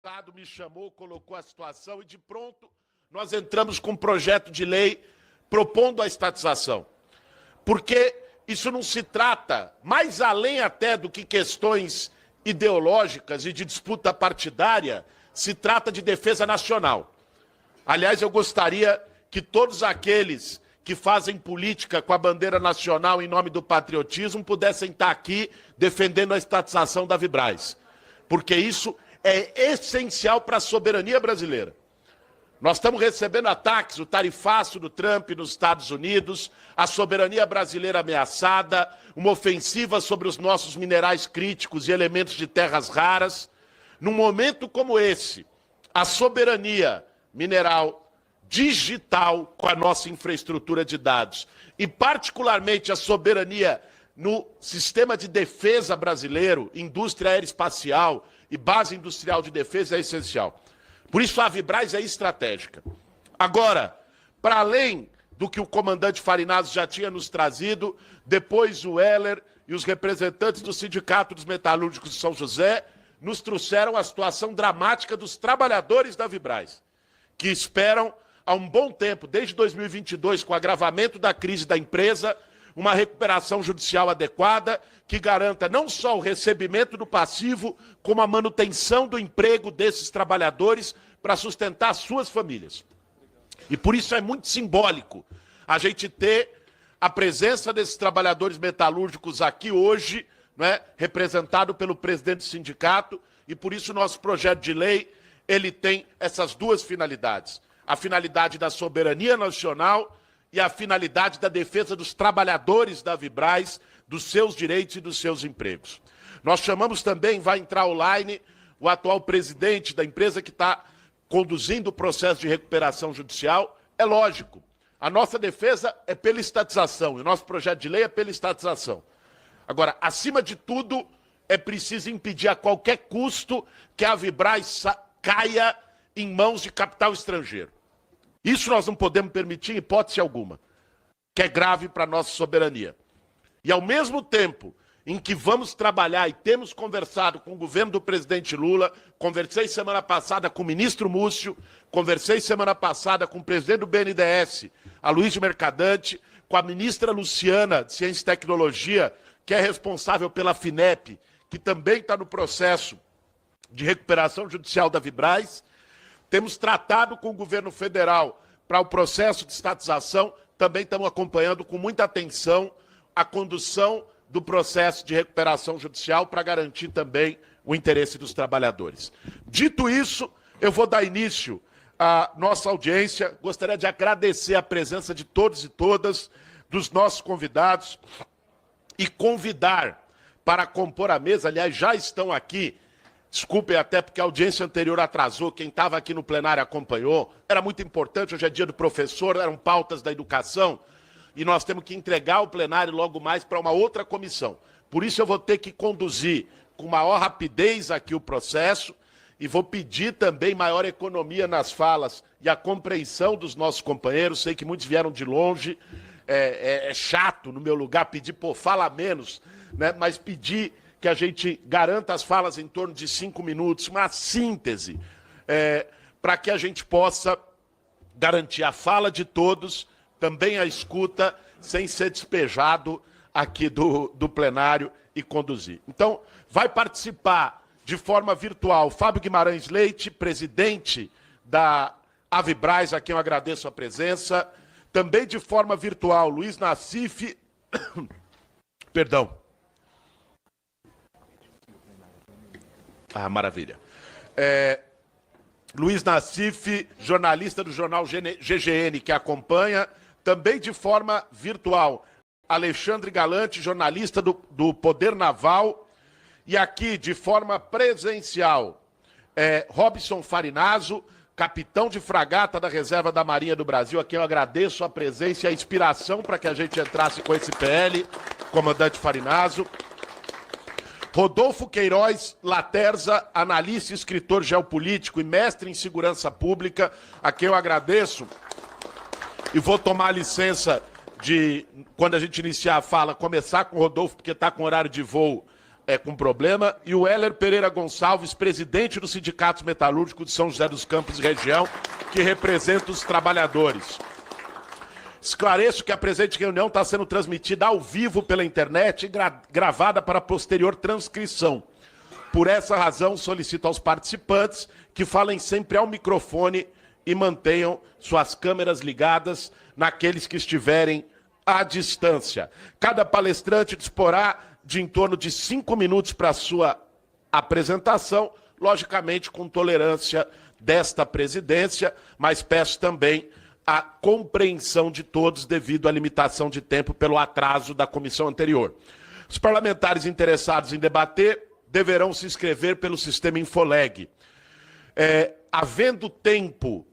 deputado me chamou, colocou a situação e, de pronto, nós entramos com um projeto de lei propondo a estatização. Porque isso não se trata, mais além até do que questões ideológicas e de disputa partidária, se trata de defesa nacional. Aliás, eu gostaria que todos aqueles que fazem política com a bandeira nacional em nome do patriotismo pudessem estar aqui defendendo a estatização da Vibraz. Porque isso é essencial para a soberania brasileira. Nós estamos recebendo ataques, o tarifaço do Trump nos Estados Unidos, a soberania brasileira ameaçada, uma ofensiva sobre os nossos minerais críticos e elementos de terras raras. Num momento como esse, a soberania mineral, digital, com a nossa infraestrutura de dados, e particularmente a soberania no sistema de defesa brasileiro, indústria aeroespacial e base industrial de defesa é essencial. Por isso a Vibraz é estratégica. Agora, para além do que o comandante Farinazo já tinha nos trazido, depois o Heller e os representantes do Sindicato dos Metalúrgicos de São José nos trouxeram a situação dramática dos trabalhadores da Vibraz, que esperam há um bom tempo, desde 2022, com o agravamento da crise da empresa, uma recuperação judicial adequada que garanta não só o recebimento do passivo, como a manutenção do emprego desses trabalhadores para sustentar suas famílias. E por isso é muito simbólico a gente ter a presença desses trabalhadores metalúrgicos aqui hoje, né, representado pelo presidente do sindicato, e por isso o nosso projeto de lei ele tem essas duas finalidades. A finalidade da soberania nacional e a finalidade da defesa dos trabalhadores da Vibraz, dos seus direitos e dos seus empregos. Nós chamamos também, vai entrar online, o atual presidente da empresa que está conduzindo o processo de recuperação judicial. É lógico, a nossa defesa é pela estatização, e o nosso projeto de lei é pela estatização. Agora, acima de tudo, é preciso impedir a qualquer custo que a Vibraz caia em mãos de capital estrangeiro. Isso nós não podemos permitir em hipótese alguma, que é grave para a nossa soberania. E ao mesmo tempo em que vamos trabalhar e temos conversado com o governo do presidente Lula, conversei semana passada com o ministro Múcio, conversei semana passada com o presidente do BNDES, Aloysio Mercadante, com a ministra Luciana, de Ciência e Tecnologia, que é responsável pela FINEP, que também está no processo de recuperação judicial da Vibraz. Temos tratado com o governo federal para o processo de estatização, também estamos acompanhando com muita atenção a condução do processo de recuperação judicial para garantir também o interesse dos trabalhadores. Dito isso, eu vou dar início à nossa audiência. Gostaria de agradecer a presença de todos e todas, dos nossos convidados, e convidar para compor a mesa, aliás, já estão aqui. Desculpem até porque a audiência anterior atrasou, quem estava aqui no plenário acompanhou. Era muito importante, hoje é dia do professor, eram pautas da educação, e nós temos que entregar o plenário logo mais para uma outra comissão. Por isso eu vou ter que conduzir com maior rapidez aqui o processo, e vou pedir também maior economia nas falas e a compreensão dos nossos companheiros. Sei que muitos vieram de longe, é chato no meu lugar pedir, pô, fala menos, né? Mas pedir que a gente garanta as falas em torno de 5 minutos, uma síntese, para que a gente possa garantir a fala de todos, também a escuta, sem ser despejado aqui do plenário e conduzir. Então, vai participar de forma virtual Fábio Guimarães Leite, presidente da Vibraz, a quem eu agradeço a presença. Também de forma virtual, Luiz Nassif, perdão. Ah, maravilha. Luiz Nassif, jornalista do jornal GGN, que acompanha, também de forma virtual. Alexandre Galante, jornalista do Poder Naval, e aqui de forma presencial, Robson Farinazo, capitão de fragata da Reserva da Marinha do Brasil, a quem eu agradeço a presença e a inspiração para que a gente entrasse com esse PL, comandante Farinazo. Rodolfo Queiroz Laterza, analista e escritor geopolítico e mestre em segurança pública, a quem eu agradeço. E vou tomar licença de, quando a gente iniciar a fala, começar com o Rodolfo, porque está com horário de voo com problema, e o Heller Pereira Gonçalves, presidente do Sindicato Metalúrgico de São José dos Campos e região, que representa os trabalhadores. Esclareço que a presente reunião está sendo transmitida ao vivo pela internet e gravada para posterior transcrição. Por essa razão, solicito aos participantes que falem sempre ao microfone e mantenham suas câmeras ligadas naqueles que estiverem à distância. Cada palestrante disporá de em torno de 5 minutos para a sua apresentação, logicamente com tolerância desta presidência, mas peço também a compreensão de todos devido à limitação de tempo pelo atraso da comissão anterior. Os parlamentares interessados em debater deverão se inscrever pelo sistema Infoleg. Havendo tempo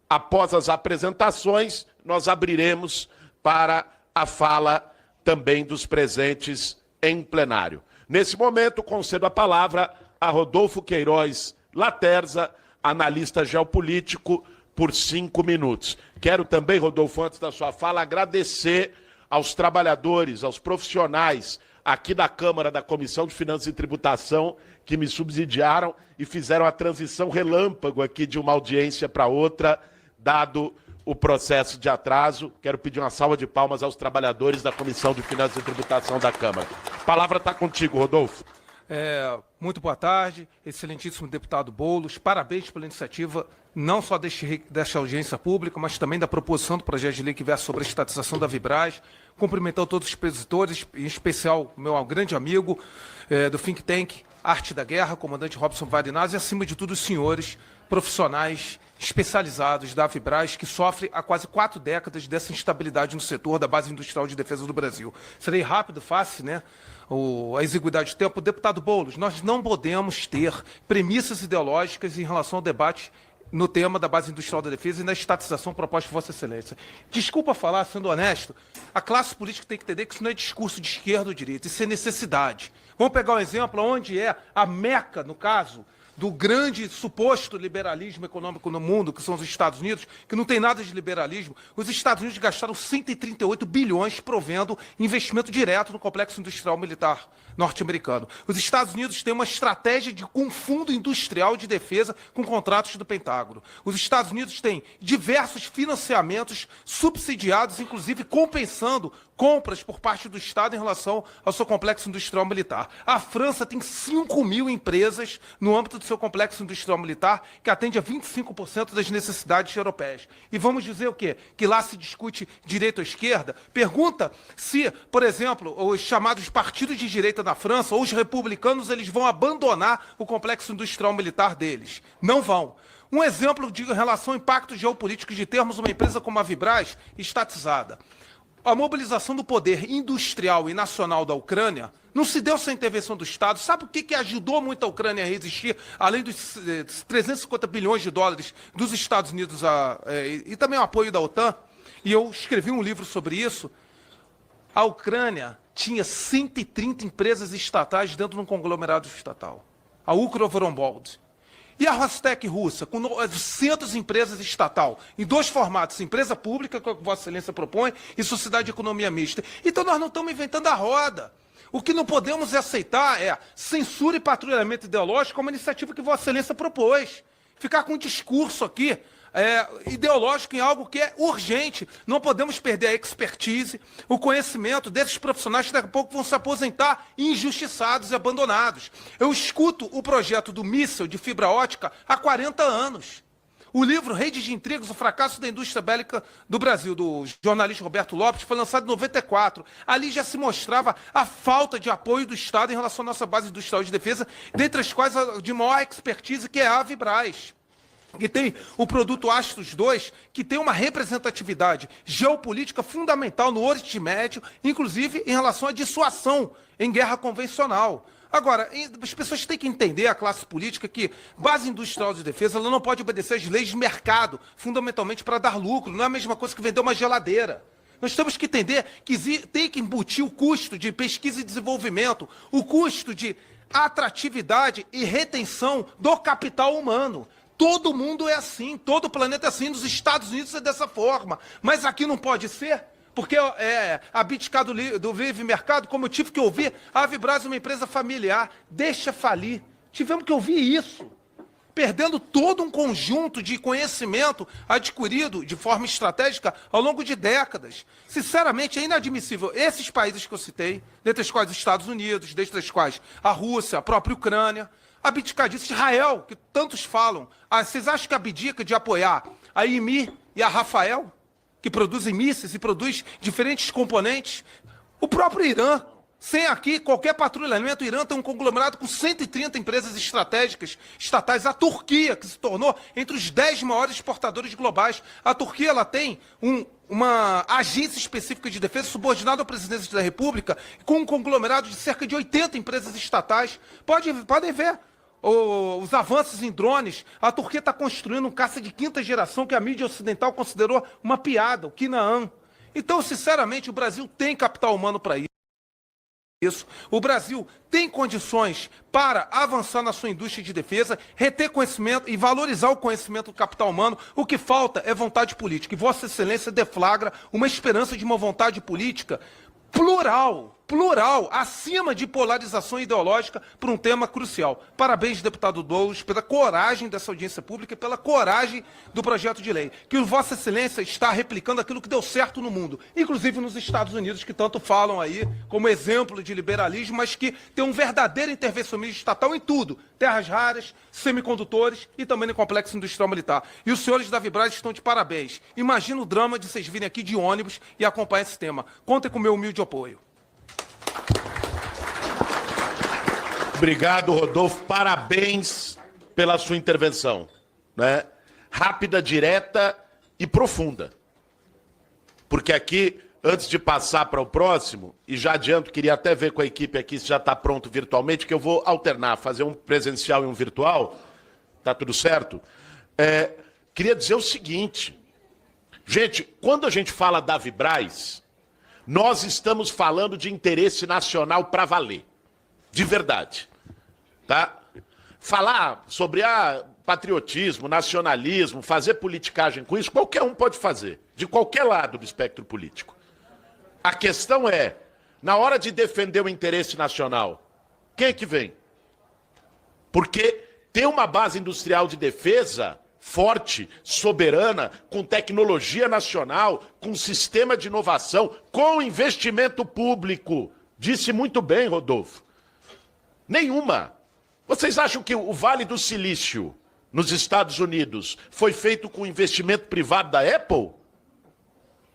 após as apresentações, nós abriremos para a fala também dos presentes em plenário. Nesse momento, concedo a palavra a Rodolfo Queiroz Laterza, analista geopolítico, por 5 minutos. Quero também, Rodolfo, antes da sua fala, agradecer aos trabalhadores, aos profissionais aqui da Câmara, da Comissão de Finanças e Tributação, que me subsidiaram e fizeram a transição relâmpago aqui de uma audiência para outra, dado o processo de atraso. Quero pedir uma salva de palmas aos trabalhadores da Comissão de Finanças e Tributação da Câmara. A palavra está contigo, Rodolfo. Muito boa tarde, excelentíssimo deputado Boulos, parabéns pela iniciativa, não só desta audiência pública, mas também da proposição do projeto de lei que versa sobre a estatização da Vibraz. Cumprimentar todos os expositores, em especial o meu grande amigo do Think Tank Arte da Guerra, comandante Robson Varinaz, e acima de tudo os senhores profissionais especializados da Vibraz, que sofre há quase 4 décadas dessa instabilidade no setor da base industrial de defesa do Brasil. Serei rápido, fácil, né? A exiguidade de tempo. Deputado Boulos, nós não podemos ter premissas ideológicas em relação ao debate no tema da base industrial da defesa e na estatização proposta por Vossa Excelência. Desculpa falar, sendo honesto, a classe política tem que entender que isso não é discurso de esquerda ou direita, isso é necessidade. Vamos pegar um exemplo onde é a meca, no caso, do grande suposto liberalismo econômico no mundo, que são os Estados Unidos, que não tem nada de liberalismo. Os Estados Unidos gastaram 138 bilhões provendo investimento direto no complexo industrial militar norte-americano. Os Estados Unidos têm uma estratégia de um fundo industrial de defesa com contratos do Pentágono. Os Estados Unidos têm diversos financiamentos subsidiados, inclusive compensando compras por parte do Estado em relação ao seu complexo industrial militar. A França tem 5.000 empresas no âmbito do seu complexo industrial militar, que atende a 25% das necessidades europeias. E vamos dizer o quê? Que lá se discute direita ou esquerda? Pergunta se, por exemplo, os chamados partidos de direita na França, ou os republicanos, eles vão abandonar o complexo industrial militar deles. Não vão. Um exemplo de relação ao impacto geopolítico de termos uma empresa como a Vibraz estatizada. A mobilização do poder industrial e nacional da Ucrânia não se deu sem intervenção do Estado. Sabe o que ajudou muito a Ucrânia a resistir, além dos 350 bilhões de dólares dos Estados Unidos e também o apoio da OTAN? E eu escrevi um livro sobre isso. A Ucrânia tinha 130 empresas estatais dentro de um conglomerado estatal. A Ukrovoronbold. E a Rostec russa, com 900 empresas estatal, em 2 formatos, empresa pública, que Vossa Excelência propõe, e sociedade de economia mista. Então nós não estamos inventando a roda. O que não podemos aceitar é censura e patrulhamento ideológico, como a iniciativa que Vossa Excelência propôs. Ficar com um discurso aqui ideológico em algo que é urgente. Não podemos perder a expertise, o conhecimento desses profissionais que daqui a pouco vão se aposentar injustiçados e abandonados. Eu escuto o projeto do míssil de fibra ótica há 40 anos. O livro Redes de Intrigas, o fracasso da indústria bélica do Brasil, do jornalista Roberto Lopes, foi lançado em 94. Ali já se mostrava a falta de apoio do Estado em relação à nossa base industrial de defesa, dentre as quais a de maior expertise, que é a Vibraz. E tem o produto Astros 2, que tem uma representatividade geopolítica fundamental no Oriente Médio, inclusive em relação à dissuasão em guerra convencional. Agora, as pessoas têm que entender, a classe política, que base industrial de defesa ela não pode obedecer às leis de mercado, fundamentalmente para dar lucro. Não é a mesma coisa que vender uma geladeira. Nós temos que entender que tem que embutir o custo de pesquisa e desenvolvimento, o custo de atratividade e retenção do capital humano. Todo mundo é assim, todo o planeta é assim, nos Estados Unidos é dessa forma. Mas aqui não pode ser? porque abdicar do livre mercado, como eu tive que ouvir, a Vibraz é uma empresa familiar, deixa falir. Tivemos que ouvir isso, perdendo todo um conjunto de conhecimento adquirido de forma estratégica ao longo de décadas. Sinceramente, é inadmissível. Esses países que eu citei, dentre os quais os Estados Unidos, dentre os quais a Rússia, a própria Ucrânia, abdicar disso. Israel, que tantos falam. Vocês acham que abdica de apoiar a IMI e a Rafael, que produzem mísseis e produz diferentes componentes? O próprio Irã, sem aqui qualquer patrulhamento, o Irã tem um conglomerado com 130 empresas estratégicas estatais. A Turquia, que se tornou entre os 10 maiores exportadores globais. A Turquia ela tem uma agência específica de defesa subordinada ao presidente da República, com um conglomerado de cerca de 80 empresas estatais. Podem ver os avanços em drones. A Turquia está construindo um caça de quinta geração que a mídia ocidental considerou uma piada, o Canaan. Então, sinceramente, o Brasil tem capital humano para isso. O Brasil tem condições para avançar na sua indústria de defesa, reter conhecimento e valorizar o conhecimento do capital humano. O que falta é vontade política. E Vossa Excelência deflagra uma esperança de uma vontade política plural, acima de polarização ideológica por um tema crucial. Parabéns, deputado Douglas, pela coragem dessa audiência pública e pela coragem do projeto de lei. Que Vossa Excelência está replicando aquilo que deu certo no mundo, inclusive nos Estados Unidos, que tanto falam aí como exemplo de liberalismo, mas que tem um verdadeiro intervencionismo estatal em tudo. Terras raras, semicondutores e também no complexo industrial militar. E os senhores da Vibraz estão de parabéns. Imagina o drama de vocês virem aqui de ônibus e acompanhar esse tema. Contem com o meu humilde apoio. Obrigado, Rodolfo. Parabéns pela sua intervenção, né? Rápida, direta e profunda. Porque aqui, antes de passar para o próximo, e já adianto, queria até ver com a equipe aqui se já está pronto virtualmente, que eu vou alternar, fazer um presencial e um virtual. Tá tudo certo? Queria dizer o seguinte. Gente, quando a gente fala da Vibraz, nós estamos falando de interesse nacional para valer. De verdade. Tá? Falar sobre patriotismo, nacionalismo, fazer politicagem com isso, qualquer um pode fazer. De qualquer lado do espectro político. A questão é, na hora de defender o interesse nacional, quem é que vem? Porque ter uma base industrial de defesa forte, soberana, com tecnologia nacional, com sistema de inovação, com investimento público. Disse muito bem, Rodolfo. Nenhuma. Vocês acham que o Vale do Silício, nos Estados Unidos, foi feito com investimento privado da Apple?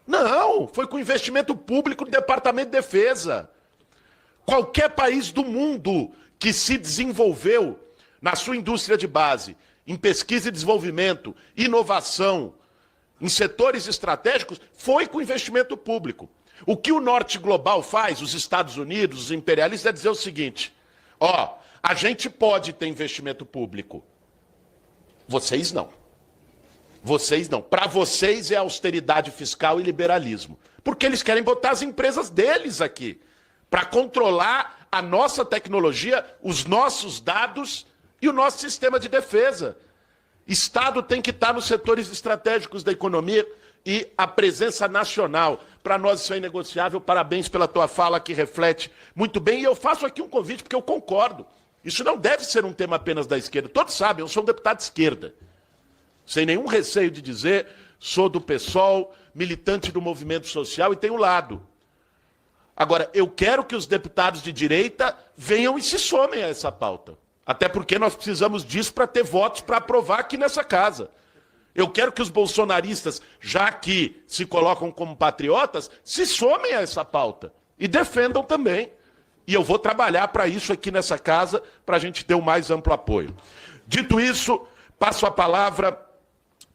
Não, foi com investimento público do Departamento de Defesa. Qualquer país do mundo que se desenvolveu na sua indústria de base, em pesquisa e desenvolvimento, inovação, em setores estratégicos, foi com investimento público. O que o norte global faz, os Estados Unidos, os imperialistas, é dizer o seguinte: ó, a gente pode ter investimento público. Vocês não. Vocês não. Para vocês é austeridade fiscal e liberalismo. Porque eles querem botar as empresas deles aqui, para controlar a nossa tecnologia, os nossos dados e o nosso sistema de defesa. Estado tem que estar nos setores estratégicos da economia e a presença nacional. Para nós isso é inegociável. Parabéns pela tua fala, que reflete muito bem. E eu faço aqui um convite porque eu concordo. Isso não deve ser um tema apenas da esquerda. Todos sabem, eu sou um deputado de esquerda. Sem nenhum receio de dizer, sou do PSOL, militante do movimento social e tenho lado. Agora, eu quero que os deputados de direita venham e se somem a essa pauta. Até porque nós precisamos disso para ter votos para aprovar aqui nessa casa. Eu quero que os bolsonaristas, já que se colocam como patriotas, se somem a essa pauta e defendam também. E eu vou trabalhar para isso aqui nessa casa, para a gente ter o mais amplo apoio. Dito isso, passo a palavra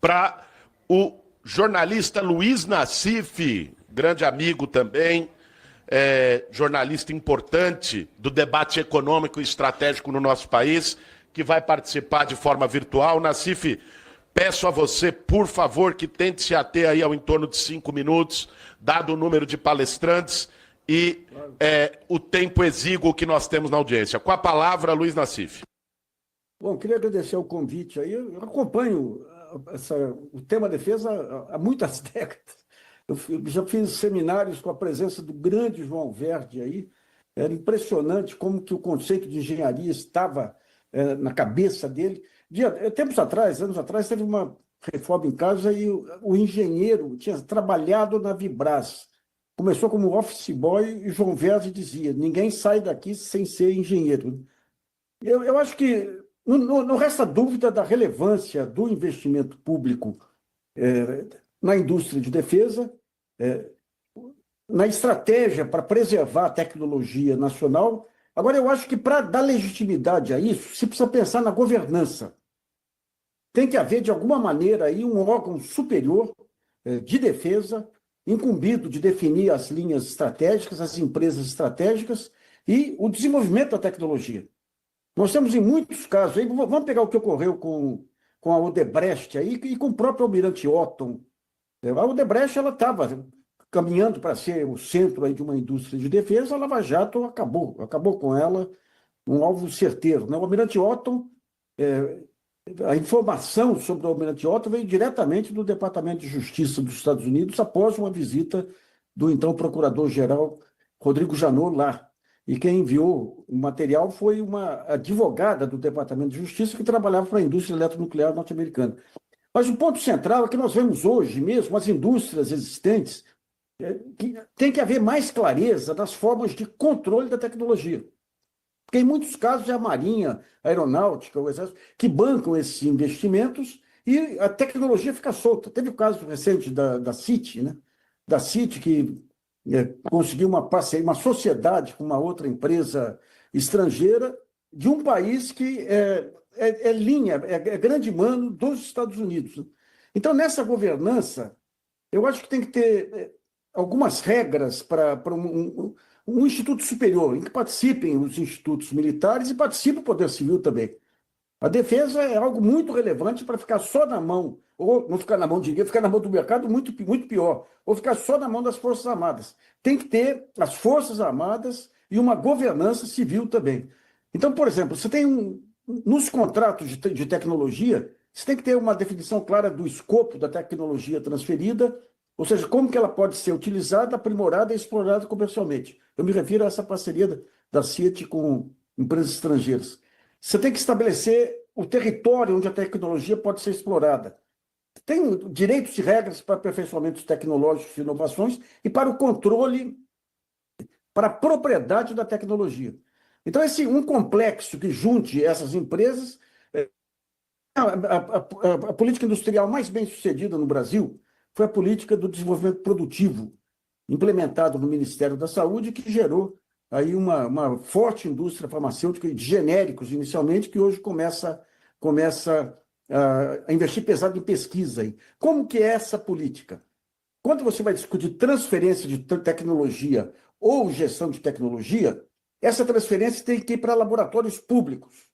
para o jornalista Luiz Nassif, grande amigo também, jornalista importante do debate econômico e estratégico no nosso país, que vai participar de forma virtual. Nassif, peço a você, por favor, que tente se ater aí ao entorno de 5 minutos, dado o número de palestrantes e o tempo exíguo que nós temos na audiência. Com a palavra, Luiz Nassif. Bom, queria agradecer o convite aí. Eu acompanho o tema defesa há muitas décadas. Eu já fiz seminários com a presença do grande João Verde aí. Era impressionante como que o conceito de engenharia estava na cabeça dele. Tempos atrás, anos atrás, teve uma reforma em casa e o engenheiro tinha trabalhado na Vibraz. Começou como office boy e João Verde dizia: ninguém sai daqui sem ser engenheiro. Eu acho que não resta dúvida da relevância do investimento público na indústria de defesa, na estratégia para preservar a tecnologia nacional. Agora, eu acho que para dar legitimidade a isso, se precisa pensar na governança. Tem que haver, de alguma maneira, aí, um órgão superior de defesa, incumbido de definir as linhas estratégicas, as empresas estratégicas e o desenvolvimento da tecnologia. Nós temos, em muitos casos, aí, vamos pegar o que ocorreu com a Odebrecht aí, e com o próprio Almirante Otton. A Odebrecht estava caminhando para ser o centro aí de uma indústria de defesa, a Lava Jato acabou com ela, um alvo certeiro, né? O Almirante Otton, a informação sobre o Almirante Otton veio diretamente do Departamento de Justiça dos Estados Unidos após uma visita do então Procurador-Geral Rodrigo Janot lá. E quem enviou o material foi uma advogada do Departamento de Justiça que trabalhava para a indústria eletronuclear norte-americana. Mas o ponto central é que nós vemos hoje mesmo as indústrias existentes que tem que haver mais clareza das formas de controle da tecnologia. Porque, em muitos casos, é a Marinha, a Aeronáutica, o Exército, que bancam esses investimentos e a tecnologia fica solta. Teve o caso recente da CIT, né? Da CIT, que conseguiu uma parceria, uma sociedade com uma outra empresa estrangeira de um país que é grande mano dos Estados Unidos. Então, nessa governança, eu acho que tem que ter algumas regras para um instituto superior, em que participem os institutos militares e participe o Poder Civil também. A defesa é algo muito relevante para ficar só na mão, ou não ficar na mão de ninguém, ficar na mão do mercado, muito, muito pior, ou ficar só na mão das Forças Armadas. Tem que ter as Forças Armadas e uma governança civil também. Então, por exemplo, você tem nos contratos de tecnologia, você tem que ter uma definição clara do escopo da tecnologia transferida, ou seja, como que ela pode ser utilizada, aprimorada e explorada comercialmente. Eu me refiro a essa parceria da CIT com empresas estrangeiras. Você tem que estabelecer o território onde a tecnologia pode ser explorada. Tem direitos e regras para aperfeiçoamentos tecnológicos e inovações e para o controle, para a propriedade da tecnologia. Então, um complexo que junte essas empresas, a política industrial mais bem sucedida no Brasil foi a política do desenvolvimento produtivo, implementada no Ministério da Saúde, que gerou aí uma forte indústria farmacêutica de genéricos, inicialmente, que hoje começa a investir pesado em pesquisa. Aí. Como que é essa política? Quando você vai discutir transferência de tecnologia ou gestão de tecnologia, essa transferência tem que ir para laboratórios públicos.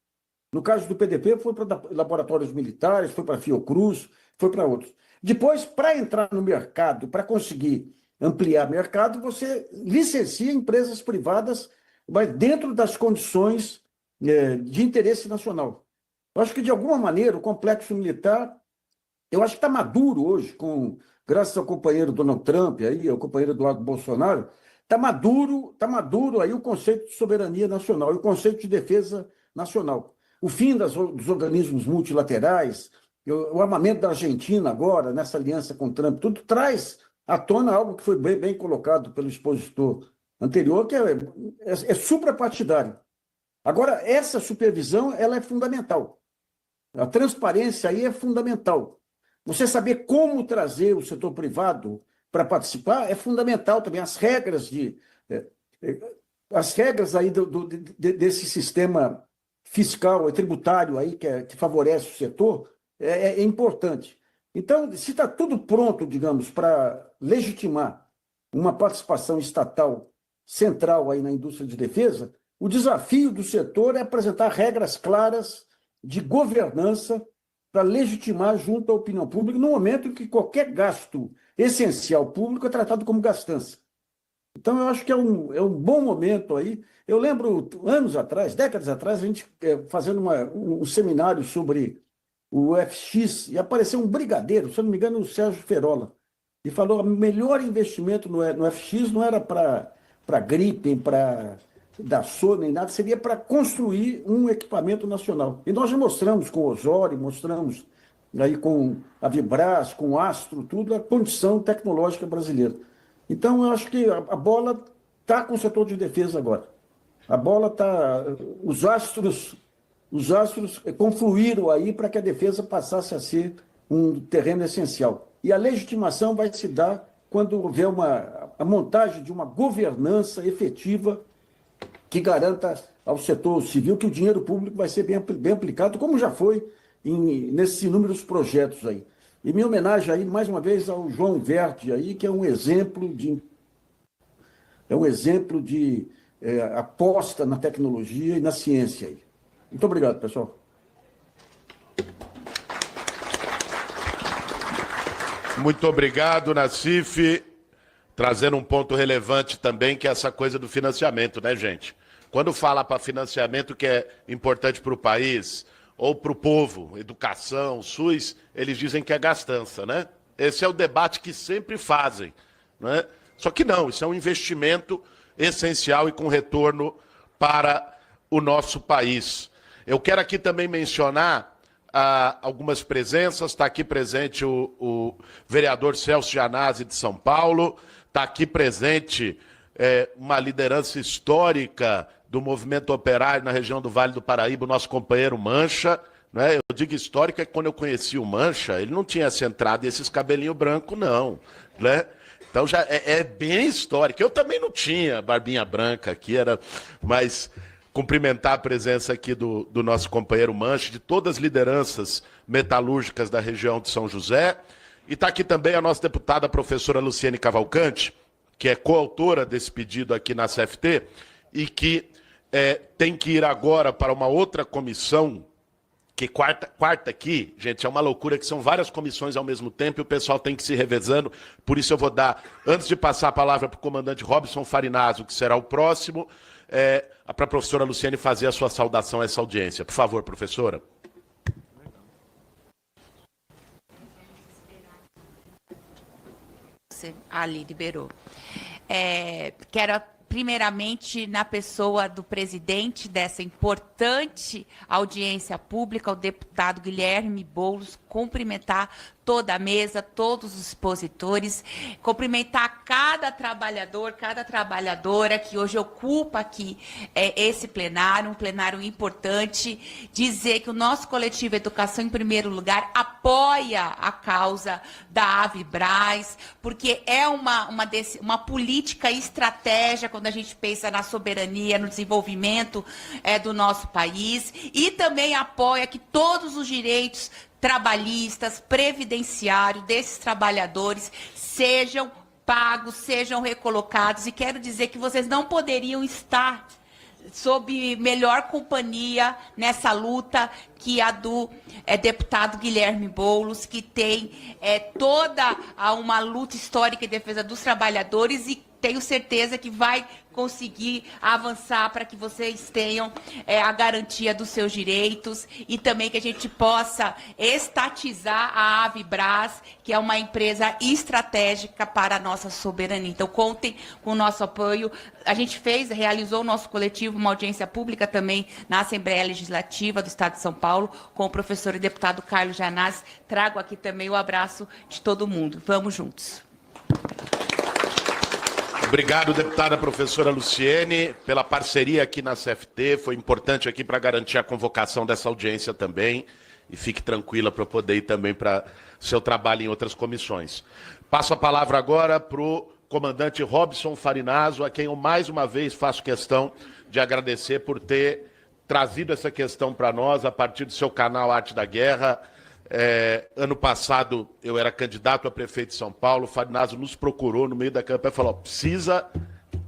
No caso do PDP, foi para laboratórios militares, foi para a Fiocruz, foi para outros. Depois, para entrar no mercado, para conseguir ampliar o mercado, você licencia empresas privadas, mas dentro das condições de interesse nacional. Eu acho que, de alguma maneira, o complexo militar, eu acho que está maduro hoje, graças ao companheiro Donald Trump, aí, ao companheiro Eduardo Bolsonaro, está maduro aí o conceito de soberania nacional e o conceito de defesa nacional. O fim dos organismos multilaterais, o armamento da Argentina agora, nessa aliança com o Trump, tudo traz à tona algo que foi bem colocado pelo expositor anterior, que é suprapartidário. Agora, essa supervisão ela é fundamental. A transparência aí é fundamental. Você saber como trazer o setor privado para participar é fundamental também. As regras aí desse sistema fiscal e tributário aí que favorece o setor é importante. Então, se está tudo pronto, digamos, para legitimar uma participação estatal central aí na indústria de defesa, o desafio do setor é apresentar regras claras de governança para legitimar junto à opinião pública no momento em que qualquer gasto essencial público é tratado como gastança. Então, eu acho que é um bom momento aí. Eu lembro, anos atrás, décadas atrás, a gente fazendo um seminário sobre o UFX, e apareceu um brigadeiro, se eu não me engano, o Sérgio Ferola. e falou que o melhor investimento no FX não era para Gripen, para Dassault, nem nada, seria para construir um equipamento nacional. E nós já mostramos com o Osório, mostramos aí com a Vibraz, com o Astro, tudo, a condição tecnológica brasileira. Então, eu acho que a bola está com o setor de defesa agora. A bola está... Os astros confluíram aí para que a defesa passasse a ser um terreno essencial. E a legitimação vai se dar quando houver a montagem de uma governança efetiva que garanta ao setor civil que o dinheiro público vai ser bem aplicado, como já foi nesses inúmeros projetos aí. E minha homenagem aí, mais uma vez, ao João Verde aí, que é um exemplo de aposta na tecnologia e na ciência aí. Muito obrigado, pessoal. Muito obrigado, Nassif, trazendo um ponto relevante também, que é essa coisa do financiamento, né, gente? Quando fala para financiamento que é importante para o país, ou para o povo, educação, SUS, eles dizem que é gastança, né? Esse é o debate que sempre fazem, né? Só que não, isso é um investimento essencial e com retorno para o nosso país. Eu quero aqui também mencionar algumas presenças. Está aqui presente o vereador Celso Janazzi de São Paulo, está aqui presente uma liderança histórica do movimento operário na região do Vale do Paraíba, o nosso companheiro Mancha, né? Eu digo histórica que quando eu conheci o Mancha, ele não tinha essa entrada e esses cabelinhos brancos, não, né? Então já é bem histórico. Eu também não tinha barbinha branca aqui, mas cumprimentar a presença aqui do nosso companheiro Mancha, de todas as lideranças metalúrgicas da região de São José. E está aqui também a nossa deputada, a professora Luciene Cavalcante, que é coautora desse pedido aqui na CFT, e que tem que ir agora para uma outra comissão, que quarta aqui, gente, é uma loucura, que são várias comissões ao mesmo tempo e o pessoal tem que se revezando. Por isso eu vou dar, antes de passar a palavra para o comandante Robson Farinazzo, que será o próximo, para a professora Luciene fazer a sua saudação a essa audiência. Por favor, professora. Ali liberou. Quero, primeiramente, na pessoa do presidente dessa importante audiência pública, o deputado Guilherme Boulos, cumprimentar toda a mesa, todos os expositores, cumprimentar cada trabalhador, cada trabalhadora que hoje ocupa aqui esse plenário, um plenário importante, dizer que o nosso coletivo Educação em Primeiro Lugar apoia a causa da Avibraz, porque é uma política estratégia quando a gente pensa na soberania, no desenvolvimento do nosso país, e também apoia que todos os direitos trabalhistas, previdenciários desses trabalhadores sejam pagos, sejam recolocados. E quero dizer que vocês não poderiam estar sob melhor companhia nessa luta que a do deputado Guilherme Boulos, que tem toda uma luta histórica em defesa dos trabalhadores, e tenho certeza que vai conseguir avançar para que vocês tenham a garantia dos seus direitos, e também que a gente possa estatizar a Avibraz, que é uma empresa estratégica para a nossa soberania. Então, contem com o nosso apoio. A gente realizou o nosso coletivo, uma audiência pública também na Assembleia Legislativa do Estado de São Paulo, com o professor e deputado Carlos Janazzi. Trago aqui também o abraço de todo mundo. Vamos juntos. Obrigado, deputada professora Luciene, pela parceria aqui na CFT. Foi importante aqui para garantir a convocação dessa audiência também. E fique tranquila para poder ir também para seu trabalho em outras comissões. Passo a palavra agora para o comandante Robson Farinazzo, a quem eu mais uma vez faço questão de agradecer por ter trazido essa questão para nós a partir do seu canal Arte da Guerra. Ano passado eu era candidato a prefeito de São Paulo, o Farinazzo nos procurou no meio da campanha e falou: precisa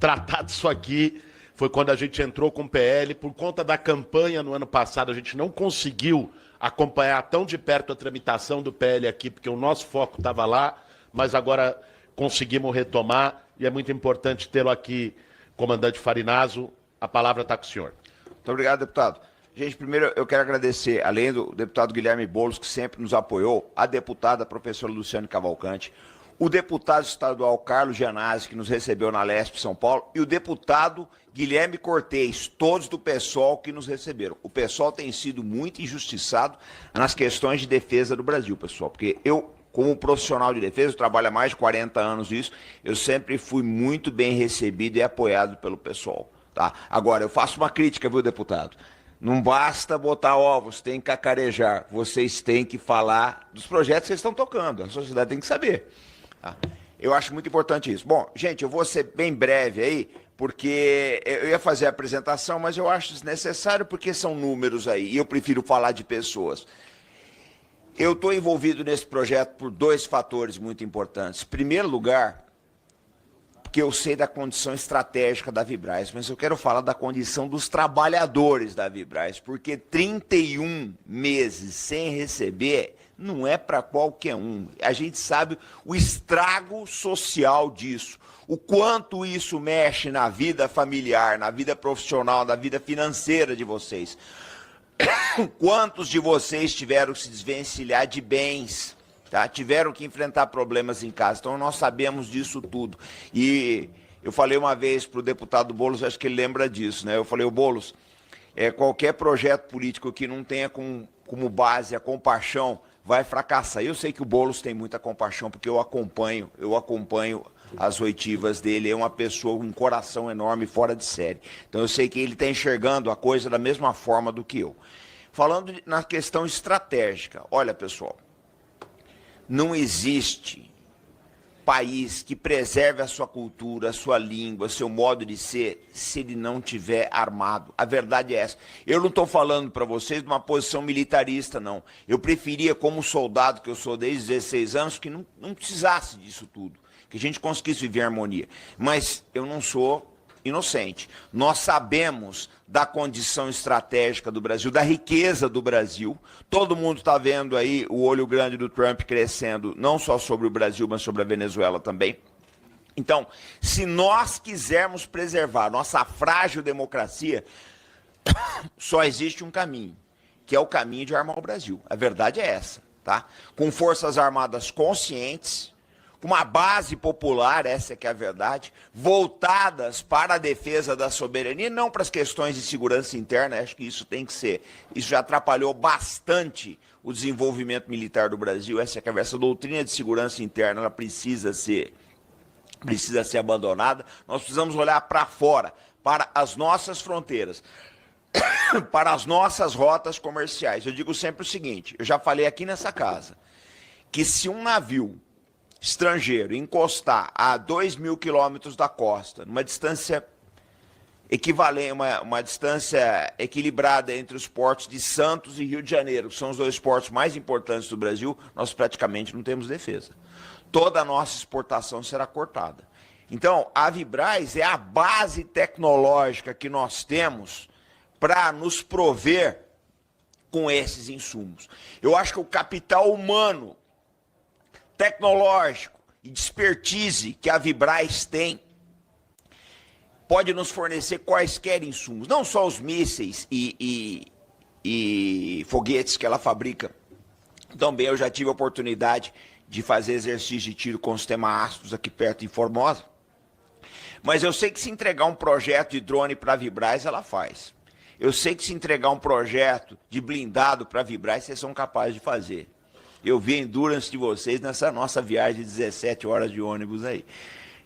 tratar disso aqui. Foi quando a gente entrou com o PL, por conta da campanha no ano passado, a gente não conseguiu acompanhar tão de perto a tramitação do PL aqui, porque o nosso foco estava lá, mas agora conseguimos retomar, e é muito importante tê-lo aqui, comandante Farinazzo. A palavra está com o senhor. Muito obrigado, deputado. Gente, primeiro eu quero agradecer, além do deputado Guilherme Boulos, que sempre nos apoiou, a deputada professora Luciene Cavalcante, o deputado estadual Carlos Gianazzi, que nos recebeu na Lesp São Paulo, e o deputado Guilherme Cortez, todos do PSOL que nos receberam. O PSOL tem sido muito injustiçado nas questões de defesa do Brasil, pessoal, porque eu, como profissional de defesa, eu trabalho há mais de 40 anos nisso, eu sempre fui muito bem recebido e apoiado pelo PSOL. Tá? Agora, eu faço uma crítica, viu, deputado? Não basta botar ovos, tem que cacarejar. Vocês têm que falar dos projetos que vocês estão tocando. A sociedade tem que saber. Tá? Eu acho muito importante isso. Bom, gente, eu vou ser bem breve aí, porque eu ia fazer a apresentação, mas eu acho desnecessário porque são números aí, e eu prefiro falar de pessoas. Eu estou envolvido nesse projeto por 2 fatores muito importantes. Em primeiro lugar, porque eu sei da condição estratégica da Vibraz, mas eu quero falar da condição dos trabalhadores da Vibraz, porque 31 meses sem receber não é para qualquer um. A gente sabe o estrago social disso, o quanto isso mexe na vida familiar, na vida profissional, na vida financeira de vocês. Quantos de vocês tiveram que se desvencilhar de bens, tá? Tiveram que enfrentar problemas em casa. Então, nós sabemos disso tudo. E eu falei uma vez para o deputado Boulos, acho que ele lembra disso, né? Eu falei, o Boulos, qualquer projeto político que não tenha como base a compaixão vai fracassar. Eu sei que o Boulos tem muita compaixão, porque eu acompanho as oitivas dele, é uma pessoa com um coração enorme, fora de série. Então eu sei que ele está enxergando a coisa da mesma forma do que eu. Falando na questão estratégica, olha, pessoal, não existe país que preserve a sua cultura, a sua língua, seu modo de ser, se ele não tiver armado. A verdade é essa. Eu não estou falando para vocês de uma posição militarista, não. Eu preferia, como soldado que eu sou desde 16 anos, que não precisasse disso tudo, que a gente conseguisse viver em harmonia. Mas eu não sou inocente. Nós sabemos da condição estratégica do Brasil, da riqueza do Brasil. Todo mundo está vendo aí o olho grande do Trump crescendo, não só sobre o Brasil, mas sobre a Venezuela também. Então, se nós quisermos preservar nossa frágil democracia, só existe um caminho, que é o caminho de armar o Brasil. A verdade é essa, tá? Com forças armadas conscientes, uma base popular, essa que é a verdade, voltadas para a defesa da soberania, não para as questões de segurança interna, acho que isso tem que ser, isso já atrapalhou bastante o desenvolvimento militar do Brasil, essa doutrina de segurança interna, ela precisa ser abandonada, nós precisamos olhar para fora, para as nossas fronteiras, para as nossas rotas comerciais. Eu digo sempre o seguinte, eu já falei aqui nessa casa, que se um navio estrangeiro encostar a 2.000 quilômetros da costa, numa distância equivalente, uma distância equilibrada entre os portos de Santos e Rio de Janeiro, que são os 2 portos mais importantes do Brasil, nós praticamente não temos defesa. Toda a nossa exportação será cortada. Então, a Vibraz é a base tecnológica que nós temos para nos prover com esses insumos. Eu acho que o capital humano, tecnológico e de expertise que a Vibraz tem pode nos fornecer quaisquer insumos, não só os mísseis e foguetes que ela fabrica. Também eu já tive a oportunidade de fazer exercício de tiro com o sistema Astros aqui perto em Formosa, mas eu sei que se entregar um projeto de drone para a Vibraz, ela faz. Eu sei que se entregar um projeto de blindado para a Vibraz, vocês são capazes de fazer. Eu vi a endurance de vocês nessa nossa viagem de 17 horas de ônibus aí.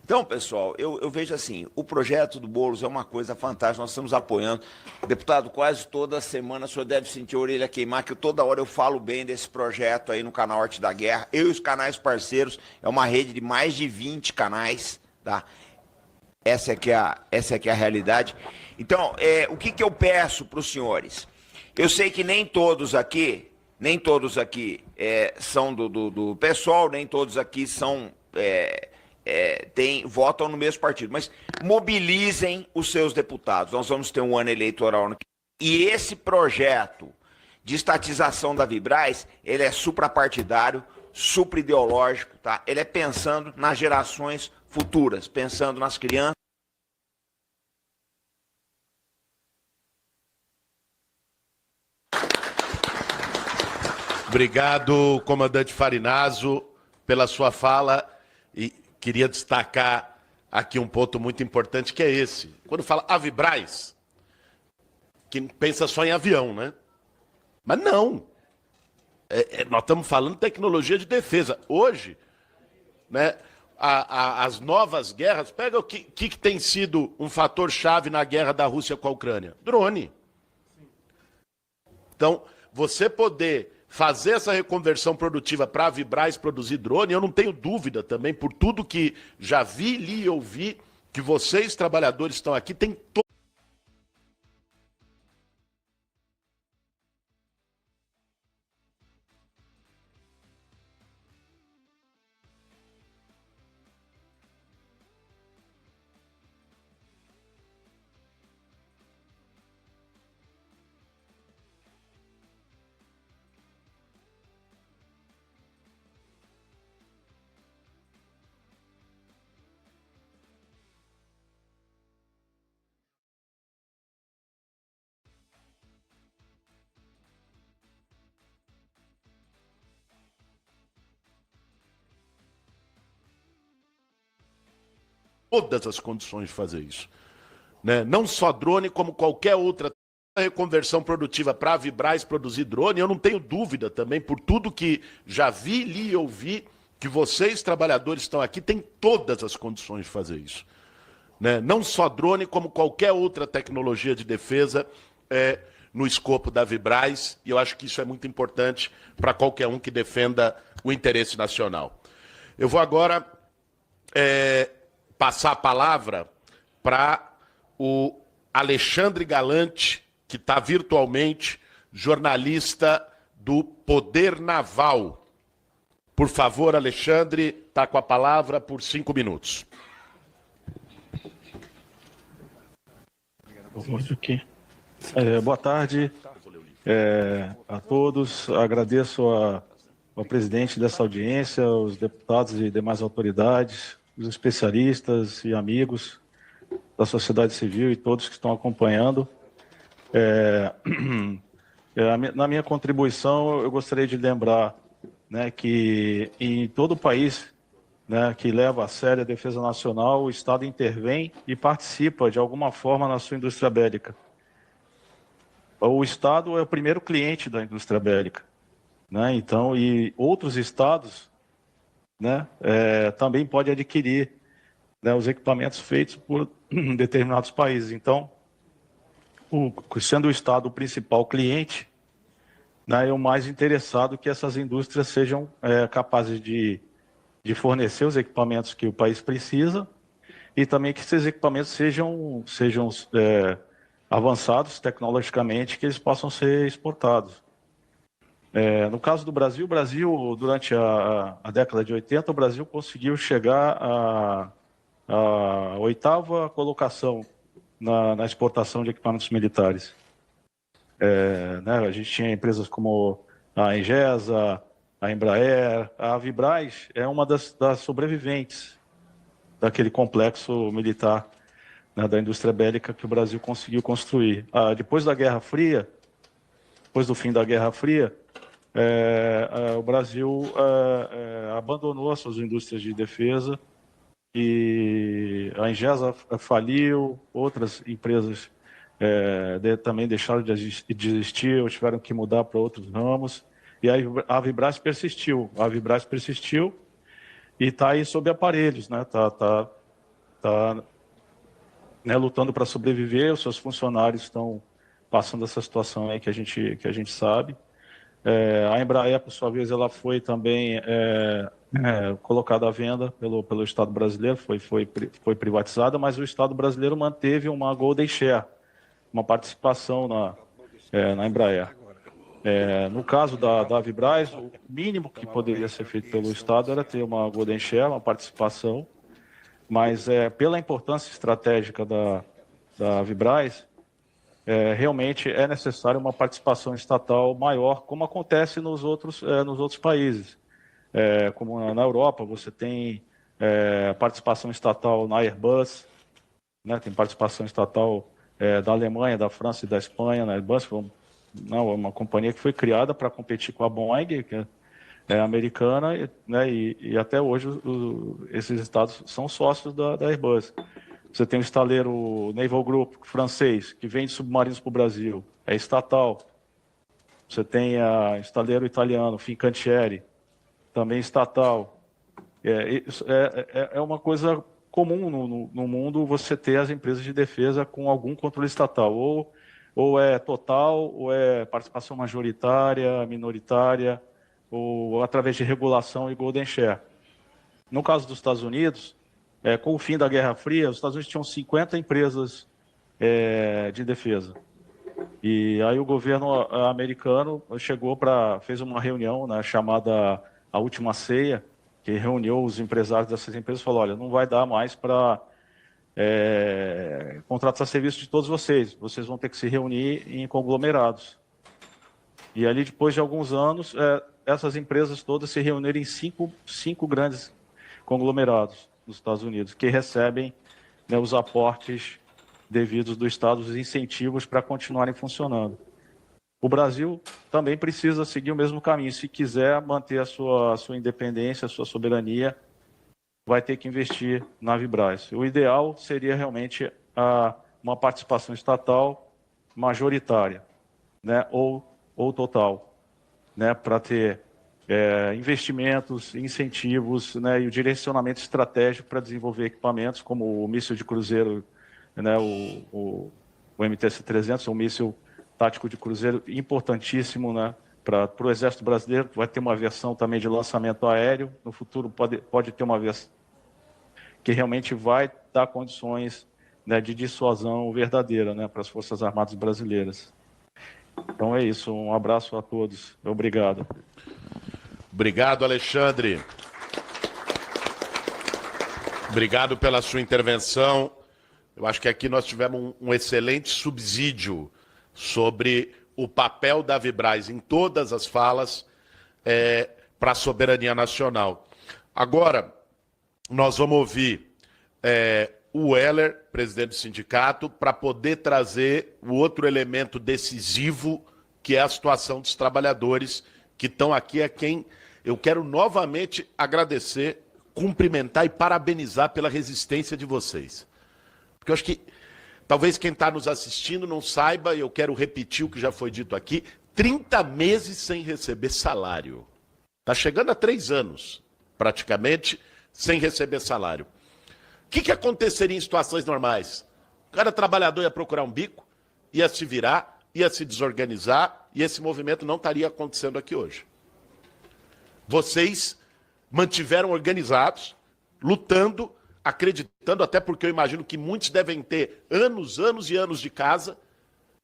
Então, pessoal, eu vejo assim, o projeto do Boulos é uma coisa fantástica, nós estamos apoiando. Deputado, quase toda semana o senhor deve sentir a orelha queimar, que toda hora eu falo bem desse projeto aí no canal Arte da Guerra. Eu e os canais parceiros, é uma rede de mais de 20 canais, tá? Essa é que é a realidade. Então, o que eu peço para os senhores? Eu sei que nem todos aqui são do PSOL, nem todos aqui são, votam no mesmo partido, mas mobilizem os seus deputados. Nós vamos ter um ano eleitoral. E esse projeto de estatização da Vibraz, ele é suprapartidário, supra-ideológico, tá? Ele é pensando nas gerações futuras, pensando nas crianças. Obrigado, comandante Farinazo, pela sua fala. e queria destacar aqui um ponto muito importante, que é esse. Quando fala Avibraz, que pensa só em avião, né? Mas não. Nós estamos falando de tecnologia de defesa. Hoje, né, as novas guerras, pega o que tem sido um fator-chave na guerra da Rússia com a Ucrânia? Drone. Então, você poder fazer essa reconversão produtiva para a Vibraz produzir drone, eu não tenho dúvida também, por tudo que já vi, li e ouvi, que vocês, trabalhadores, estão aqui, têm todas as condições de fazer isso, né? Não só drone, como qualquer outra reconversão produtiva para a Vibraz produzir drone, eu não tenho dúvida também, por tudo que já vi, li e ouvi, que vocês, trabalhadores, estão aqui, têm todas as condições de fazer isso, né? Não só drone, como qualquer outra tecnologia de defesa no escopo da Vibraz, e eu acho que isso é muito importante para qualquer um que defenda o interesse nacional. Eu vou agora passar a palavra para o Alexandre Galante, que está virtualmente jornalista do Poder Naval. Por favor, Alexandre, está com a palavra por 5 minutos. Boa tarde a todos. Agradeço ao presidente dessa audiência, aos deputados e demais autoridades, os especialistas e amigos da sociedade civil e todos que estão acompanhando. Na minha contribuição, eu gostaria de lembrar, né, que em todo o país, né, que leva a sério a defesa nacional, o Estado intervém e participa de alguma forma na sua indústria bélica. O Estado é o primeiro cliente da indústria bélica, né? Então, e outros estados, né, também podem adquirir, né, os equipamentos feitos por determinados países. Então, sendo o Estado o principal cliente, né, é o mais interessado que essas indústrias sejam capazes de fornecer os equipamentos que o país precisa e também que esses equipamentos sejam avançados tecnologicamente, que eles possam ser exportados. No caso do Brasil, durante a década de 80, o Brasil conseguiu chegar à 8ª colocação na exportação de equipamentos militares. Né, a gente tinha empresas como a Engesa, a Embraer, a Vibraz é uma das sobreviventes daquele complexo militar, né, da indústria bélica que o Brasil conseguiu construir. Depois da Guerra Fria, depois do fim da Guerra Fria, o Brasil abandonou as suas indústrias de defesa e a Engesa faliu, outras empresas também deixaram de existir ou tiveram que mudar para outros ramos. E a Vibraz persistiu. E está aí sob aparelhos, né? Né, lutando para sobreviver. Os seus funcionários estão passando essa situação aí que a gente sabe. A Embraer, por sua vez, ela foi também colocada à venda pelo Estado brasileiro, foi privatizada, mas o Estado brasileiro manteve uma golden share, uma participação na Embraer. No caso da Vibraz, o mínimo que poderia ser feito pelo Estado era ter uma golden share, uma participação, mas pela importância estratégica da Vibraz, realmente é necessário uma participação estatal maior, como acontece nos outros países. Como na Europa, você tem participação estatal na Airbus, né, tem participação estatal da Alemanha, da França e da Espanha. Na Airbus, é uma companhia que foi criada para competir com a Boeing, americana, né, e até hoje esses estados são sócios da Airbus. Você tem o estaleiro Naval Group francês, que vende submarinos para o Brasil, é estatal. Você tem o estaleiro italiano Fincantieri, também estatal. É uma coisa comum no mundo você ter as empresas de defesa com algum controle estatal, ou é total, ou é participação majoritária, minoritária, ou através de regulação e golden share. No caso dos Estados Unidos, com o fim da Guerra Fria, os Estados Unidos tinham 50 empresas de defesa. E aí o governo americano fez uma reunião, né, chamada a Última Ceia, que reuniu os empresários dessas empresas e falou: olha, não vai dar mais para contratar serviços de todos vocês vão ter que se reunir em conglomerados. E ali, depois de alguns anos, essas empresas todas se reuniram em cinco grandes conglomerados nos Estados Unidos, que recebem, né, os aportes devidos do Estado, os incentivos para continuarem funcionando. O Brasil também precisa seguir o mesmo caminho. Se quiser manter a sua independência, a sua soberania, vai ter que investir na Vibraz. O ideal seria realmente uma participação estatal majoritária, né, ou total, né, para ter investimentos, incentivos, né, e o direcionamento estratégico para desenvolver equipamentos como o míssil de cruzeiro, né, o MTC-300, um míssil tático de cruzeiro importantíssimo, né, para o Exército Brasileiro. Vai ter uma versão também de lançamento aéreo. No futuro pode ter uma versão que realmente vai dar condições, né, de dissuasão verdadeira, né, para as Forças Armadas brasileiras. Então é isso. Um abraço a todos. Obrigado. Obrigado, Alexandre. Obrigado pela sua intervenção. Eu acho que aqui nós tivemos um excelente subsídio sobre o papel da Vibraz em todas as falas para a soberania nacional. Agora, nós vamos ouvir o Weller, presidente do sindicato, para poder trazer o outro elemento decisivo, que é a situação dos trabalhadores que estão aqui, a quem eu quero novamente agradecer, cumprimentar e parabenizar pela resistência de vocês. Porque eu acho que talvez quem está nos assistindo não saiba, e eu quero repetir o que já foi dito aqui, 30 meses sem receber salário. Está chegando a 3 anos, praticamente, sem receber salário. O que aconteceria em situações normais? Cada trabalhador ia procurar um bico, ia se virar, ia se desorganizar, e esse movimento não estaria acontecendo aqui hoje. Vocês mantiveram organizados, lutando, acreditando, até porque eu imagino que muitos devem ter anos e anos de casa,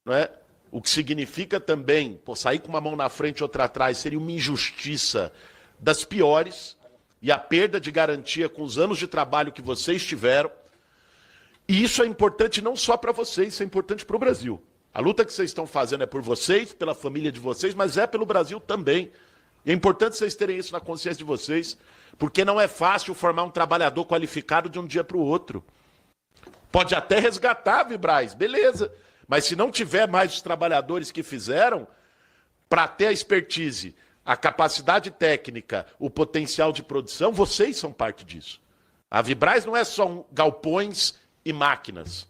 não é? O que significa também, sair com uma mão na frente e outra atrás seria uma injustiça das piores, e a perda de garantia com os anos de trabalho que vocês tiveram. E isso é importante não só para vocês, isso é importante para o Brasil. A luta que vocês estão fazendo é por vocês, pela família de vocês, mas é pelo Brasil também. E é importante vocês terem isso na consciência de vocês, porque não é fácil formar um trabalhador qualificado de um dia para o outro. Pode até resgatar a Vibraz, beleza. Mas se não tiver mais os trabalhadores que fizeram, para ter a expertise, a capacidade técnica, o potencial de produção, vocês são parte disso. A Vibraz não é só galpões e máquinas.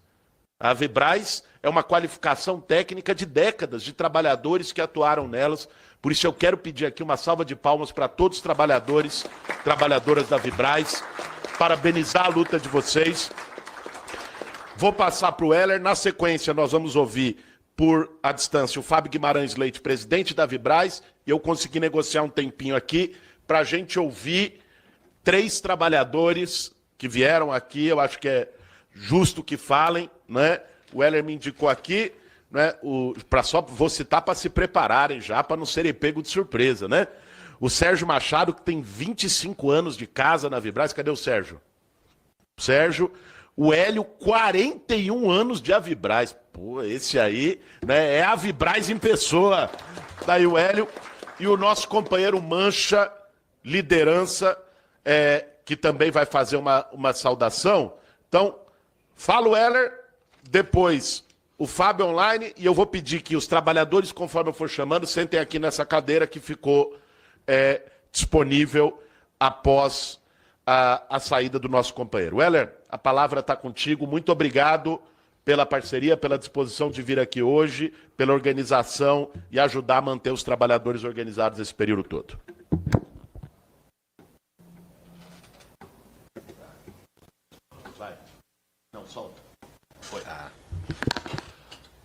A Vibraz é uma qualificação técnica de décadas de trabalhadores que atuaram nelas. Por isso eu quero pedir aqui uma salva de palmas para todos os trabalhadores, trabalhadoras da Vibraz, parabenizar a luta de vocês. Vou passar para o Heller. Na sequência, nós vamos ouvir por a distância o Fábio Guimarães Leite, presidente da Vibraz, e eu consegui negociar um tempinho aqui para a gente ouvir 3 trabalhadores que vieram aqui. Eu acho que é justo que falem, né? O Heller me indicou aqui, né? Vou citar para se prepararem já, para não serem pego de surpresa, né? O Sérgio Machado, que tem 25 anos de casa na Vibraz. Cadê o Sérgio? Sérgio. O Hélio, 41 anos de Avibraz. Pô, esse aí, né, é a Vibraz em pessoa. Daí o Hélio. E o nosso companheiro Mancha, liderança, que também vai fazer uma saudação. Então, fala o Heller, depois o Fábio online, e eu vou pedir que os trabalhadores, conforme eu for chamando, sentem aqui nessa cadeira que ficou disponível após a saída do nosso companheiro. Weller, a palavra está contigo. Muito obrigado pela parceria, pela disposição de vir aqui hoje, pela organização e ajudar a manter os trabalhadores organizados esse período todo. Vai. Não, solta. Foi.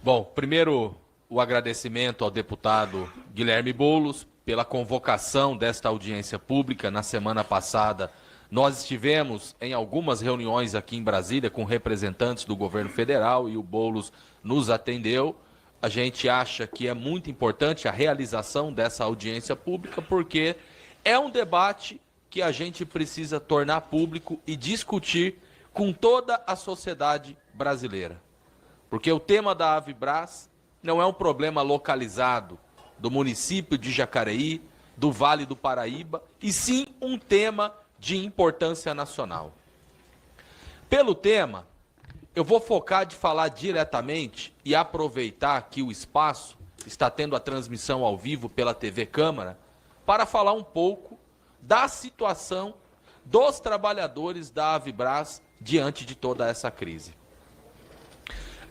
Bom, primeiro o agradecimento ao deputado Guilherme Boulos pela convocação desta audiência pública. Na semana passada, nós estivemos em algumas reuniões aqui em Brasília com representantes do governo federal e o Boulos nos atendeu. A gente acha que é muito importante a realização dessa audiência pública porque é um debate que a gente precisa tornar público e discutir com toda a sociedade brasileira. Porque o tema da Avibras não é um problema localizado do município de Jacareí, do Vale do Paraíba, e sim um tema de importância nacional. Pelo tema, eu vou focar de falar diretamente e aproveitar que o espaço está tendo a transmissão ao vivo pela TV Câmara para falar um pouco da situação dos trabalhadores da Avibras diante de toda essa crise.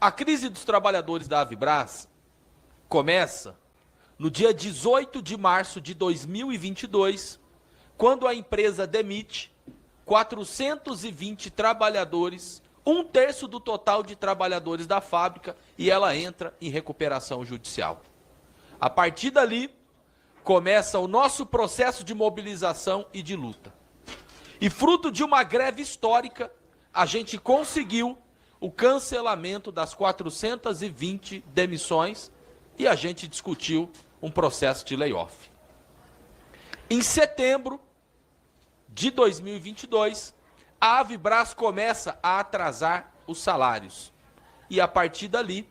A crise dos trabalhadores da Avibras começa no dia 18 de março de 2022, quando a empresa demite 420 trabalhadores, 1/3 do total de trabalhadores da fábrica, e ela entra em recuperação judicial. A partir dali, começa o nosso processo de mobilização e de luta. E fruto de uma greve histórica, a gente conseguiu o cancelamento das 420 demissões e a gente discutiu um processo de layoff. Em setembro de 2022, a Avibras começa a atrasar os salários. E a partir dali,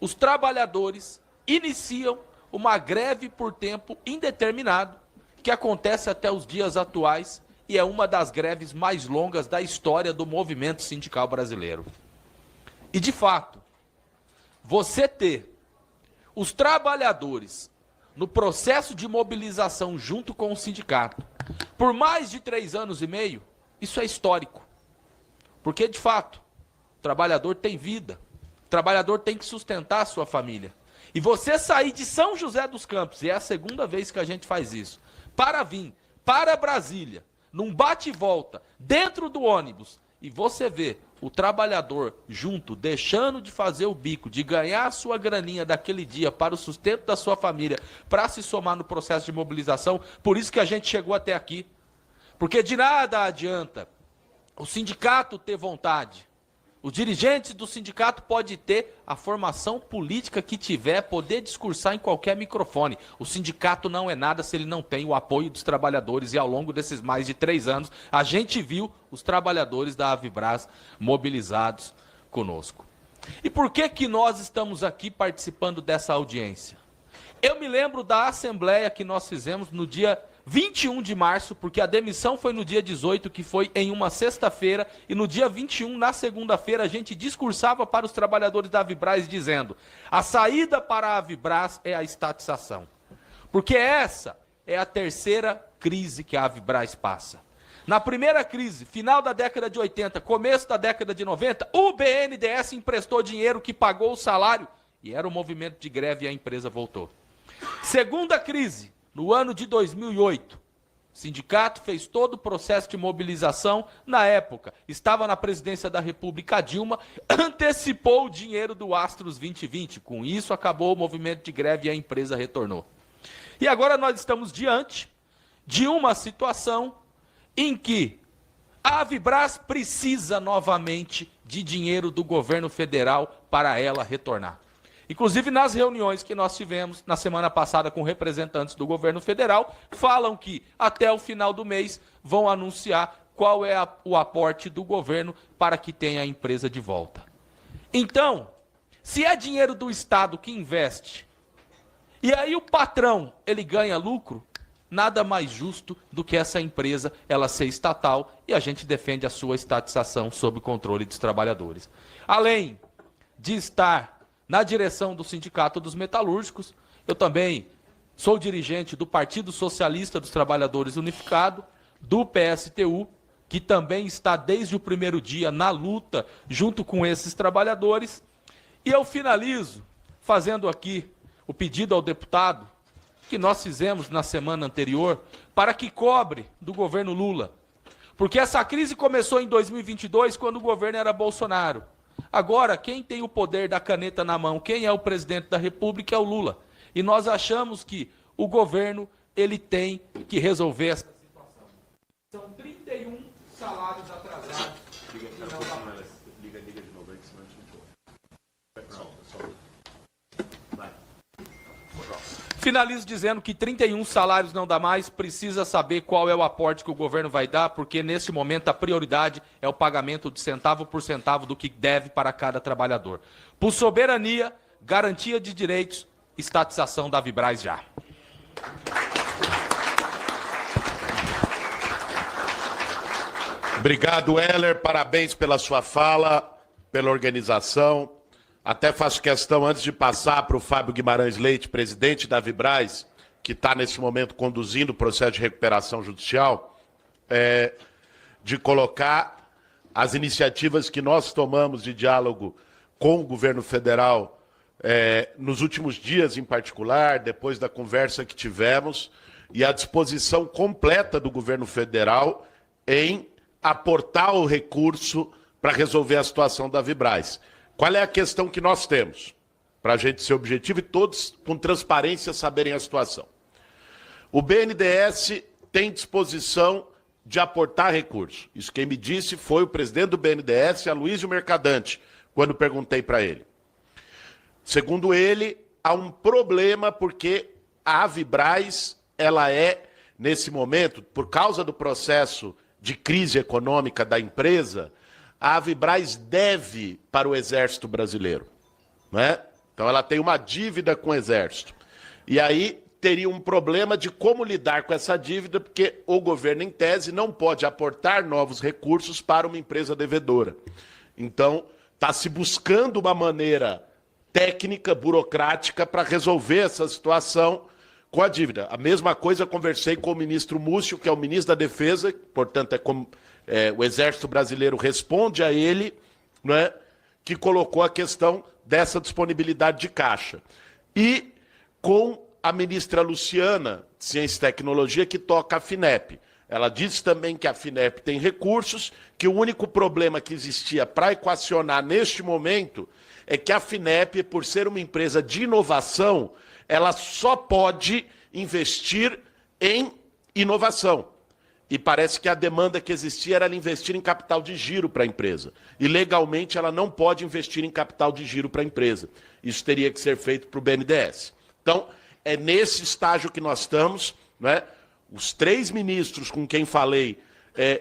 os trabalhadores iniciam uma greve por tempo indeterminado, que acontece até os dias atuais e é uma das greves mais longas da história do movimento sindical brasileiro. E, de fato, você ter os trabalhadores no processo de mobilização junto com o sindicato por mais de 3 anos e meio, isso é histórico. Porque, de fato, o trabalhador tem vida, o trabalhador tem que sustentar a sua família. E você sair de São José dos Campos, e é a segunda vez que a gente faz isso, para vir para Brasília, num bate e volta, dentro do ônibus, e você vê o trabalhador junto, deixando de fazer o bico, de ganhar a sua graninha daquele dia para o sustento da sua família, para se somar no processo de mobilização, por isso que a gente chegou até aqui. Porque de nada adianta o sindicato ter vontade, os dirigentes do sindicato podem ter a formação política que tiver, poder discursar em qualquer microfone. O sindicato não é nada se ele não tem o apoio dos trabalhadores. E ao longo desses mais de 3 anos, a gente viu os trabalhadores da Avibras mobilizados conosco. E por que nós estamos aqui participando dessa audiência? Eu me lembro da assembleia que nós fizemos no dia 21 de março, porque a demissão foi no dia 18, que foi em uma sexta-feira, e no dia 21, na segunda-feira, a gente discursava para os trabalhadores da Avibras dizendo: a saída para a Avibras é a estatização. Porque essa é a terceira crise que a Avibras passa. Na primeira crise, final da década de 80, começo da década de 90, o BNDES emprestou dinheiro que pagou o salário, e era o movimento de greve e a empresa voltou. Segunda crise, no ano de 2008, o sindicato fez todo o processo de mobilização. Na época, estava na presidência da República Dilma, antecipou o dinheiro do Astros 2020. Com isso, acabou o movimento de greve e a empresa retornou. E agora nós estamos diante de uma situação em que a Avibras precisa novamente de dinheiro do governo federal para ela retornar. Inclusive, nas reuniões que nós tivemos na semana passada com representantes do governo federal, falam que até o final do mês vão anunciar qual é o aporte do governo para que tenha a empresa de volta. Então, se é dinheiro do Estado que investe, e aí o patrão ele ganha lucro, nada mais justo do que essa empresa ela ser estatal, e a gente defende a sua estatização sob o controle dos trabalhadores. Além de estar na direção do Sindicato dos Metalúrgicos, eu também Sou dirigente do Partido Socialista dos Trabalhadores Unificado, do PSTU, que também está desde o primeiro dia na luta junto com esses trabalhadores. E eu finalizo fazendo aqui o pedido ao deputado que nós fizemos na semana anterior para que cobre do governo Lula. Porque essa crise começou em 2022, quando o governo era Bolsonaro. Agora, quem tem o poder da caneta na mão, quem é o presidente da República é o Lula. E nós achamos que o governo ele tem que resolver essa situação. São 31 salários atrasados. Liga de novo aí, senão a gente não Finalizo dizendo que 31 salários não dá mais, precisa saber qual é o aporte que o governo vai dar, porque nesse momento a prioridade é o pagamento de centavo por centavo do que deve para cada trabalhador. Por soberania, garantia de direitos, estatização da Vibraz já. Obrigado, Heller. Parabéns pela sua fala, pela organização. Até faço questão, antes de passar para o Fábio Guimarães Leite, presidente da Vibraz, que está nesse momento conduzindo o processo de recuperação judicial, de colocar as iniciativas que nós tomamos de diálogo com o governo federal nos últimos dias, em particular, depois da conversa que tivemos, e a disposição completa do governo federal em aportar o recurso para resolver a situação da Vibraz. Qual é a questão que nós temos? Para a gente ser objetivo e todos, com transparência, saberem a situação. O BNDES tem disposição de aportar recurso. Isso quem me disse foi o presidente do BNDES, Aloysio Mercadante, quando perguntei para ele. Segundo ele, há um problema porque a Vibraz, ela nesse momento, por causa do processo de crise econômica da empresa, a Vibraz deve para o Exército Brasileiro, não é? Então ela tem uma dívida com o Exército. E aí teria um problema de como lidar com essa dívida, porque o governo, em tese, não pode aportar novos recursos para uma empresa devedora. Então, está se buscando uma maneira técnica, burocrática, para resolver essa situação com a dívida. A mesma coisa eu conversei com o ministro Múcio, que é o ministro da Defesa, portanto, o Exército Brasileiro responde a ele, não é, que colocou a questão dessa disponibilidade de caixa. E com a ministra Luciana, de Ciência e Tecnologia, que toca a FINEP. Ela disse também que a FINEP tem recursos, que o único problema que existia para equacionar neste momento é que a FINEP, por ser uma empresa de inovação, ela só pode investir em inovação. E parece que a demanda que existia era ela investir em capital de giro para a empresa. E legalmente ela não pode investir em capital de giro para a empresa. Isso teria que ser feito para o BNDES. Então, é nesse estágio que nós estamos, né? Os 3 ministros com quem falei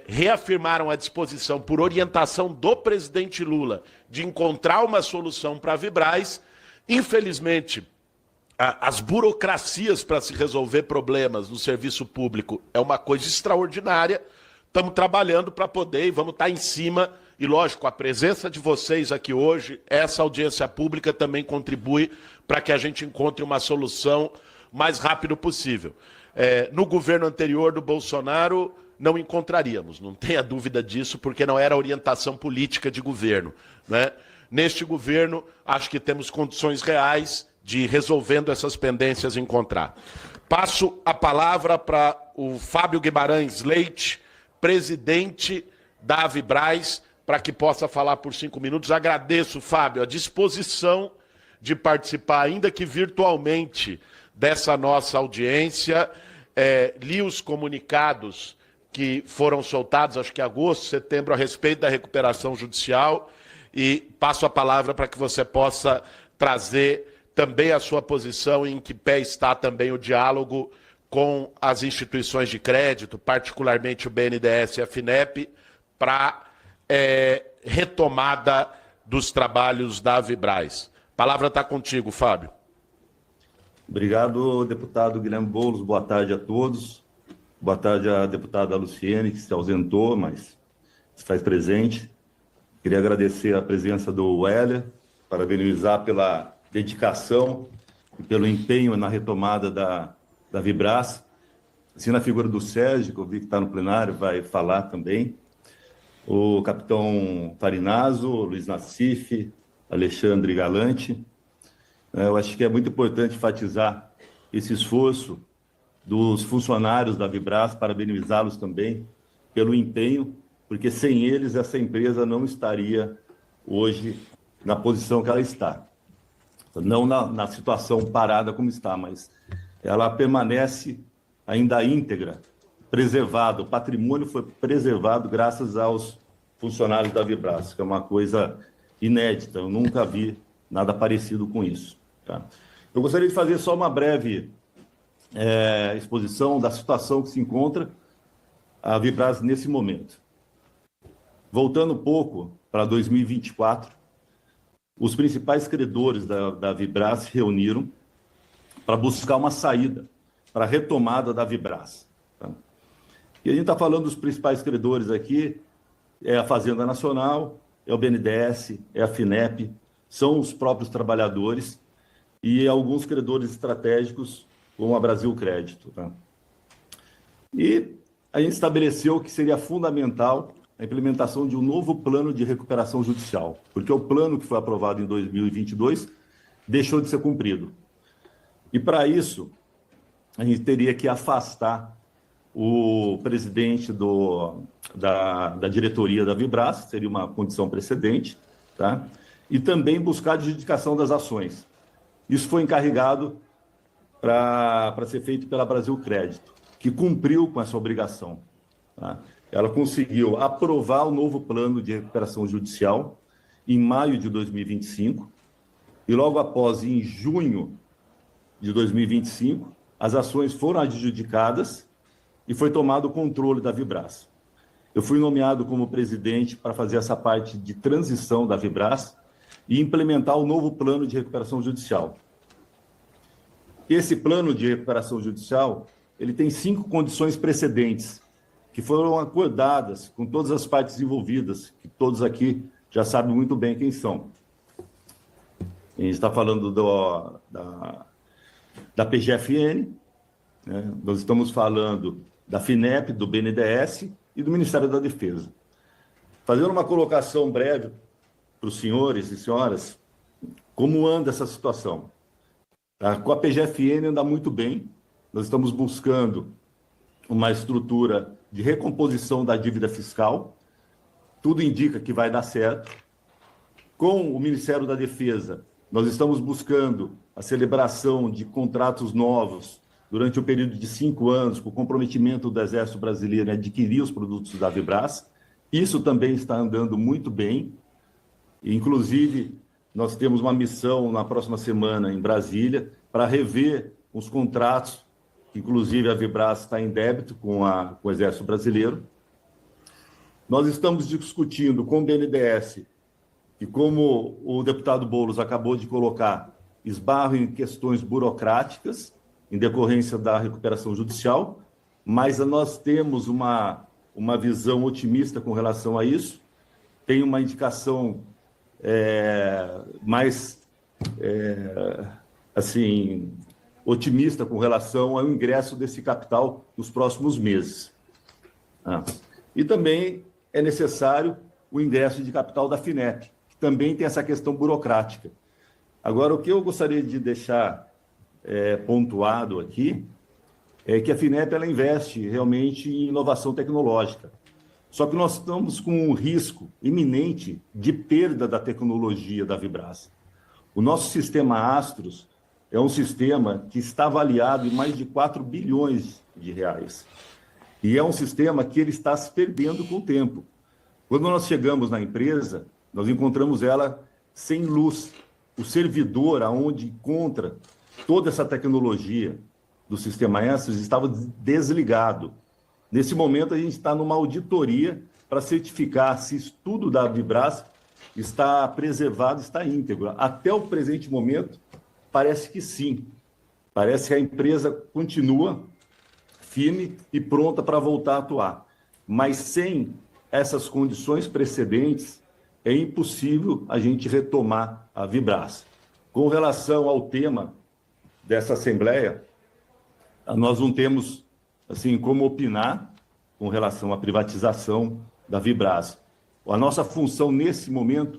reafirmaram a disposição, por orientação do presidente Lula, de encontrar uma solução para a Vibraz. Infelizmente, as burocracias para se resolver problemas no serviço público é uma coisa extraordinária. Estamos trabalhando para poder e vamos estar em cima. E, lógico, a presença de vocês aqui hoje, essa audiência pública também contribui para que a gente encontre uma solução o mais rápido possível. No governo anterior do Bolsonaro, não encontraríamos, não tenha dúvida disso, porque não era orientação política de governo, né? Neste governo, acho que temos condições reais de ir resolvendo essas pendências encontrar. Passo a palavra para o Fábio Guimarães Leite, presidente da Vibraz, para que possa falar por 5 minutos. Agradeço, Fábio, a disposição de participar, ainda que virtualmente, dessa nossa audiência. Li os comunicados que foram soltados, acho que em agosto, setembro, a respeito da recuperação judicial, e passo a palavra para que você possa trazer também a sua posição, em que pé está também o diálogo com as instituições de crédito, particularmente o BNDES e a FINEP, para retomada dos trabalhos da Vibraz. A palavra está contigo, Fábio. Obrigado, deputado Guilherme Boulos. Boa tarde a todos. Boa tarde à deputada Luciene, que se ausentou, mas se faz presente. Queria agradecer a presença do Heller, parabenizar pela dedicação e pelo empenho na retomada da Vibras, assim na figura do Sérgio, que eu vi que está no plenário, vai falar também, o capitão Farinazo, Luiz Nassif, Alexandre Galante. Eu acho que é muito importante enfatizar esse esforço dos funcionários da Vibras, parabenizá-los também pelo empenho, porque sem eles essa empresa não estaria hoje na posição que ela está. Não na situação parada como está, mas ela permanece ainda íntegra, preservado, o patrimônio foi preservado graças aos funcionários da Vibras, que é uma coisa inédita, eu nunca vi nada parecido com isso. Tá? Eu gostaria de fazer só uma breve exposição da situação que se encontra a Vibras nesse momento. Voltando um pouco para 2024, os principais credores da Vibras se reuniram para buscar uma saída para a retomada da Vibras. Tá? E a gente está falando dos principais credores aqui, é a Fazenda Nacional, é o BNDES, é a FINEP, são os próprios trabalhadores e alguns credores estratégicos, como a Brasil Crédito. Tá? E a gente estabeleceu que seria fundamental a implementação de um novo plano de recuperação judicial, porque o plano que foi aprovado em 2022 deixou de ser cumprido. E, para isso, a gente teria que afastar o presidente da diretoria da Vibras, seria uma condição precedente, tá? E também buscar a adjudicação das ações. Isso foi encarregado para ser feito pela Brasil Crédito, que cumpriu com essa obrigação. Tá? Ela conseguiu aprovar o novo plano de recuperação judicial em maio de 2025, e logo após, em junho de 2025, as ações foram adjudicadas e foi tomado o controle da Vibras. Eu fui nomeado como presidente para fazer essa parte de transição da Vibras e implementar o novo plano de recuperação judicial. Esse plano de recuperação judicial, ele tem 5 condições precedentes, que foram acordadas com todas as partes envolvidas, que todos aqui já sabem muito bem quem são. A gente está falando da PGFN, né? Nós estamos falando da FINEP, do BNDES e do Ministério da Defesa. Fazendo uma colocação breve para os senhores e senhoras, como anda essa situação? Tá? Com a PGFN anda muito bem, nós estamos buscando uma estrutura de recomposição da dívida fiscal, tudo indica que vai dar certo. Com o Ministério da Defesa, nós estamos buscando a celebração de contratos novos durante o período de 5 anos, com o comprometimento do Exército Brasileiro em adquirir os produtos da Vibras. Isso também está andando muito bem. Inclusive, nós temos uma missão na próxima semana em Brasília para rever os contratos. Inclusive, a Vibras está em débito com o Exército Brasileiro. Nós estamos discutindo com o BNDES, e como o deputado Boulos acabou de colocar, esbarro em questões burocráticas, em decorrência da recuperação judicial, mas nós temos uma visão otimista com relação a isso. Tem uma indicação mais otimista com relação ao ingresso desse capital nos próximos meses. E também é necessário o ingresso de capital da FINEP, que também tem essa questão burocrática. Agora, o que eu gostaria de deixar pontuado aqui é que a FINEP ela investe realmente em inovação tecnológica. Só que nós estamos com um risco iminente de perda da tecnologia da Vibras. O nosso sistema Astros é um sistema que está avaliado em mais de 4 bilhões de reais. E é um sistema que ele está se perdendo com o tempo. Quando nós chegamos na empresa, nós encontramos ela sem luz. O servidor aonde encontra toda essa tecnologia do sistema Astros estava desligado. Nesse momento, a gente está numa auditoria para certificar se tudo da Vibras está preservado, está íntegro. Até o presente momento, parece que sim. Parece que a empresa continua firme e pronta para voltar a atuar. Mas sem essas condições precedentes, é impossível a gente retomar a Vibras. Com relação ao tema dessa Assembleia, nós não temos assim como opinar com relação à privatização da Vibraz. A nossa função nesse momento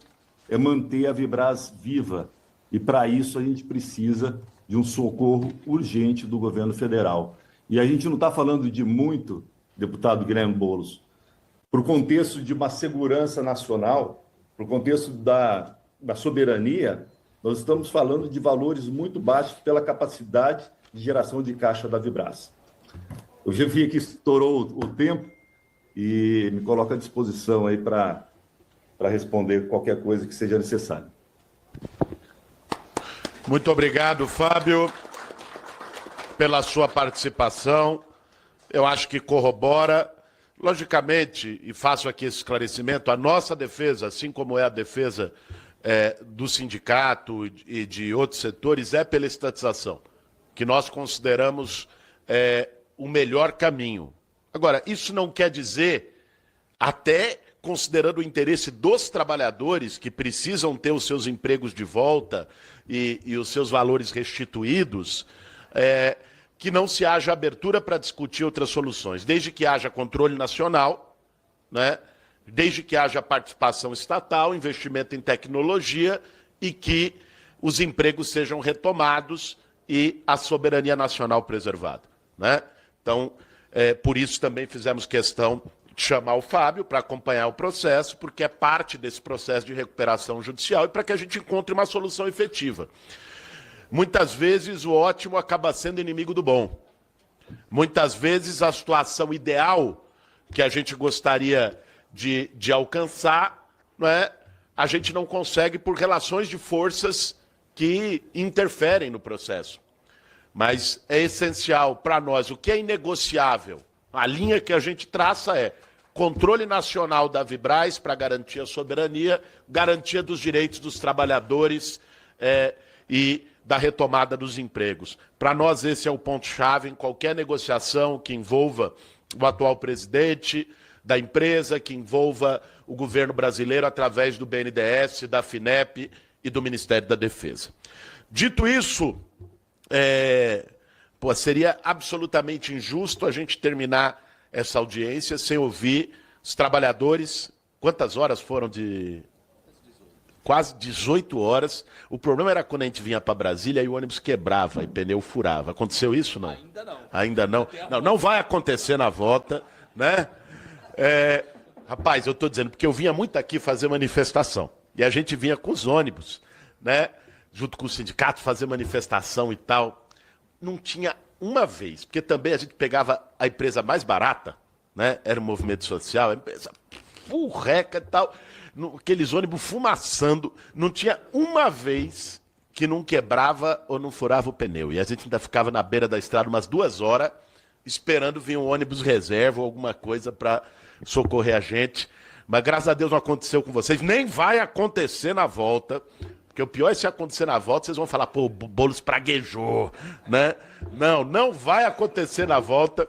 é manter a Vibraz viva, e para isso a gente precisa de um socorro urgente do governo federal. E a gente não está falando de muito, deputado Guilherme Boulos, para o contexto de uma segurança nacional, para o contexto da soberania, nós estamos falando de valores muito baixos pela capacidade de geração de caixa da Vibraz. Eu já vi que estourou o tempo e me coloco à disposição aí para responder qualquer coisa que seja necessária. Muito obrigado, Fábio, pela sua participação. Eu acho que corrobora. Logicamente, e faço aqui esse esclarecimento, a nossa defesa, assim como é a defesa do sindicato e de outros setores, é pela estatização, que nós consideramos o melhor caminho. Agora, isso não quer dizer, até considerando o interesse dos trabalhadores que precisam ter os seus empregos de volta e os seus valores restituídos, que não se haja abertura para discutir outras soluções, desde que haja controle nacional, né? Desde que haja participação estatal, investimento em tecnologia e que os empregos sejam retomados e a soberania nacional preservada, né? Então, por isso também fizemos questão de chamar o Fábio para acompanhar o processo, porque é parte desse processo de recuperação judicial e para que a gente encontre uma solução efetiva. Muitas vezes o ótimo acaba sendo inimigo do bom. Muitas vezes a situação ideal que a gente gostaria de alcançar, não é? A gente não consegue por relações de forças que interferem no processo. Mas é essencial para nós, o que é inegociável, a linha que a gente traça é controle nacional da Vibraz para garantir a soberania, garantia dos direitos dos trabalhadores e da retomada dos empregos. Para nós esse é o ponto-chave em qualquer negociação que envolva o atual presidente da empresa, que envolva o governo brasileiro através do BNDES, da FINEP e do Ministério da Defesa. Dito isso, seria absolutamente injusto a gente terminar essa audiência sem ouvir os trabalhadores. Quantas horas foram de... Quase 18 horas. O problema era quando a gente vinha para Brasília e o ônibus quebrava e pneu furava. Aconteceu isso, não? Ainda não. Ainda não. Não vai acontecer na volta, né? Rapaz, eu estou dizendo, porque eu vinha muito aqui fazer manifestação. E a gente vinha com os ônibus, né? Junto com o sindicato, fazer manifestação e tal. Não tinha uma vez, porque também a gente pegava a empresa mais barata, né? Era o movimento social, a empresa furreca e tal. Aqueles ônibus fumaçando, não tinha uma vez que não quebrava ou não furava o pneu. E a gente ainda ficava na beira da estrada umas 2 horas, esperando vir um ônibus reserva ou alguma coisa para socorrer a gente. Mas graças a Deus não aconteceu com vocês, nem vai acontecer na volta, porque o pior é se acontecer na volta, vocês vão falar, pô, o Boulos praguejou, né? Não vai acontecer na volta.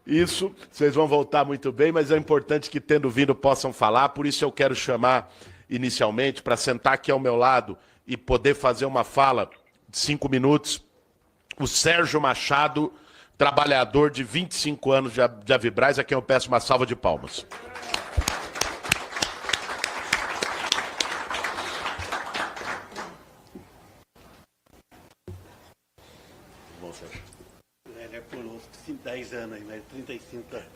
Isso, vocês vão voltar muito bem, mas é importante que, tendo vindo, possam falar. Por isso eu quero chamar, inicialmente, para sentar aqui ao meu lado e poder fazer uma fala de 5 minutos, o Sérgio Machado, trabalhador de 25 anos de Avibraz, a quem eu peço uma salva de palmas. Bom, Sérgio. Ele é por uns 10 anos aí, mas 35 anos.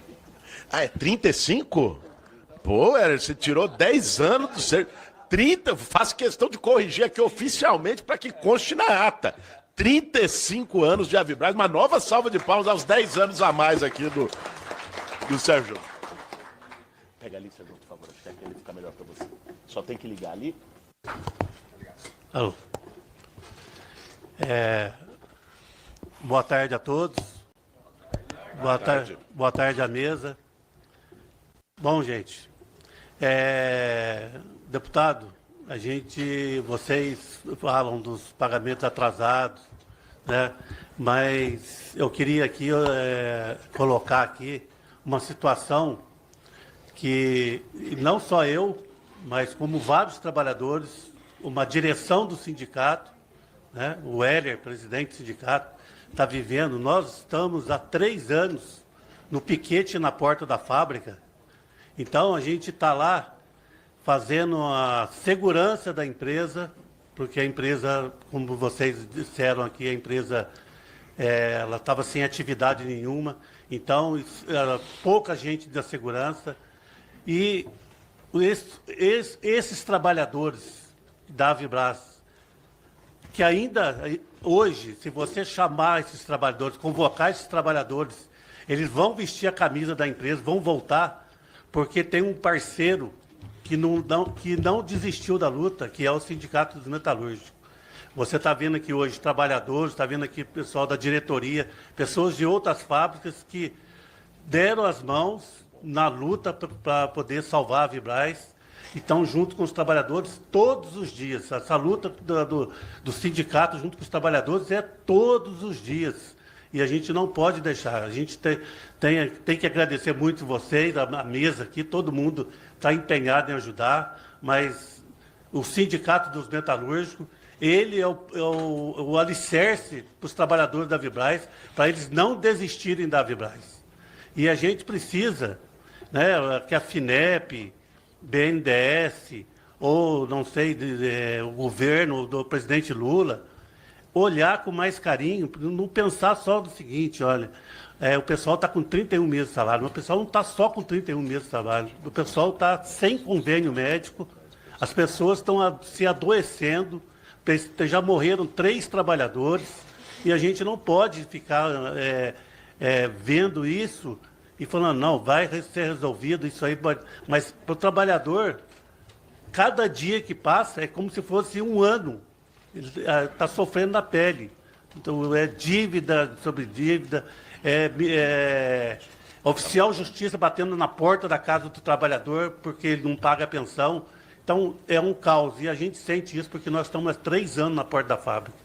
Ah, é 35? Pô, você tirou 10 anos do Sérgio. 30, faço questão de corrigir aqui oficialmente para que conste na ata. 35 anos de Avibraz, uma nova salva de palmas aos 10 anos a mais aqui do Sérgio. Pega ali, Sérgio, por favor, acho que aquele fica melhor para você. Só tem que ligar ali. Alô. Boa tarde a todos. Boa tarde à mesa. Bom, gente, deputado, vocês falam dos pagamentos atrasados, né? Mas eu queria aqui colocar aqui uma situação que não só eu, mas como vários trabalhadores, uma direção do sindicato, né? O Heller, presidente do sindicato, está vivendo. Nós estamos há 3 anos no piquete na porta da fábrica. Então, a gente está lá fazendo a segurança da empresa, porque a empresa, como vocês disseram aqui, a empresa ela estava sem atividade nenhuma, então era pouca gente da segurança. E esses trabalhadores da Vibraz, que ainda hoje, se você chamar esses trabalhadores, convocar esses trabalhadores, eles vão vestir a camisa da empresa, vão voltar, porque tem um parceiro que não desistiu da luta, que é o Sindicato dos Metalúrgicos. Você está vendo aqui hoje trabalhadores, está vendo aqui pessoal da diretoria, pessoas de outras fábricas que deram as mãos na luta para poder salvar a Vibraz e estão junto com os trabalhadores todos os dias. Essa luta do sindicato junto com os trabalhadores é todos os dias. E a gente não pode deixar. A gente tem que agradecer muito vocês, a mesa aqui, todo mundo está empenhado em ajudar, mas o Sindicato dos Metalúrgicos, ele é o alicerce para os trabalhadores da Vibraz, para eles não desistirem da Vibraz. E a gente precisa, né, que a FINEP, BNDES, ou não sei, o governo do presidente Lula, olhar com mais carinho, não pensar só do seguinte, olha, o pessoal está com 31 meses de salário, mas o pessoal não está só com 31 meses de salário, o pessoal está sem convênio médico, as pessoas estão se adoecendo, já morreram 3 trabalhadores, e a gente não pode ficar vendo isso e falando, não, vai ser resolvido, isso aí pode... Mas para o trabalhador, cada dia que passa é como se fosse um ano, ele está sofrendo na pele. Então, é dívida sobre dívida, oficial justiça batendo na porta da casa do trabalhador porque ele não paga a pensão. Então, é um caos. E a gente sente isso porque nós estamos há 3 anos na porta da fábrica.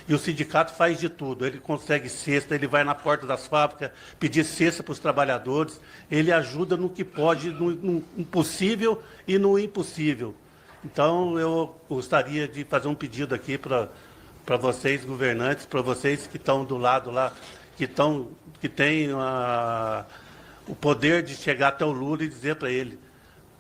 E o sindicato faz de tudo. Ele consegue cesta, ele vai na porta das fábricas pedir cesta para os trabalhadores. Ele ajuda no que pode, no possível e no impossível. Então, eu gostaria de fazer um pedido aqui para vocês, governantes, para vocês que estão do lado lá, que têm o poder de chegar até o Lula e dizer para ele: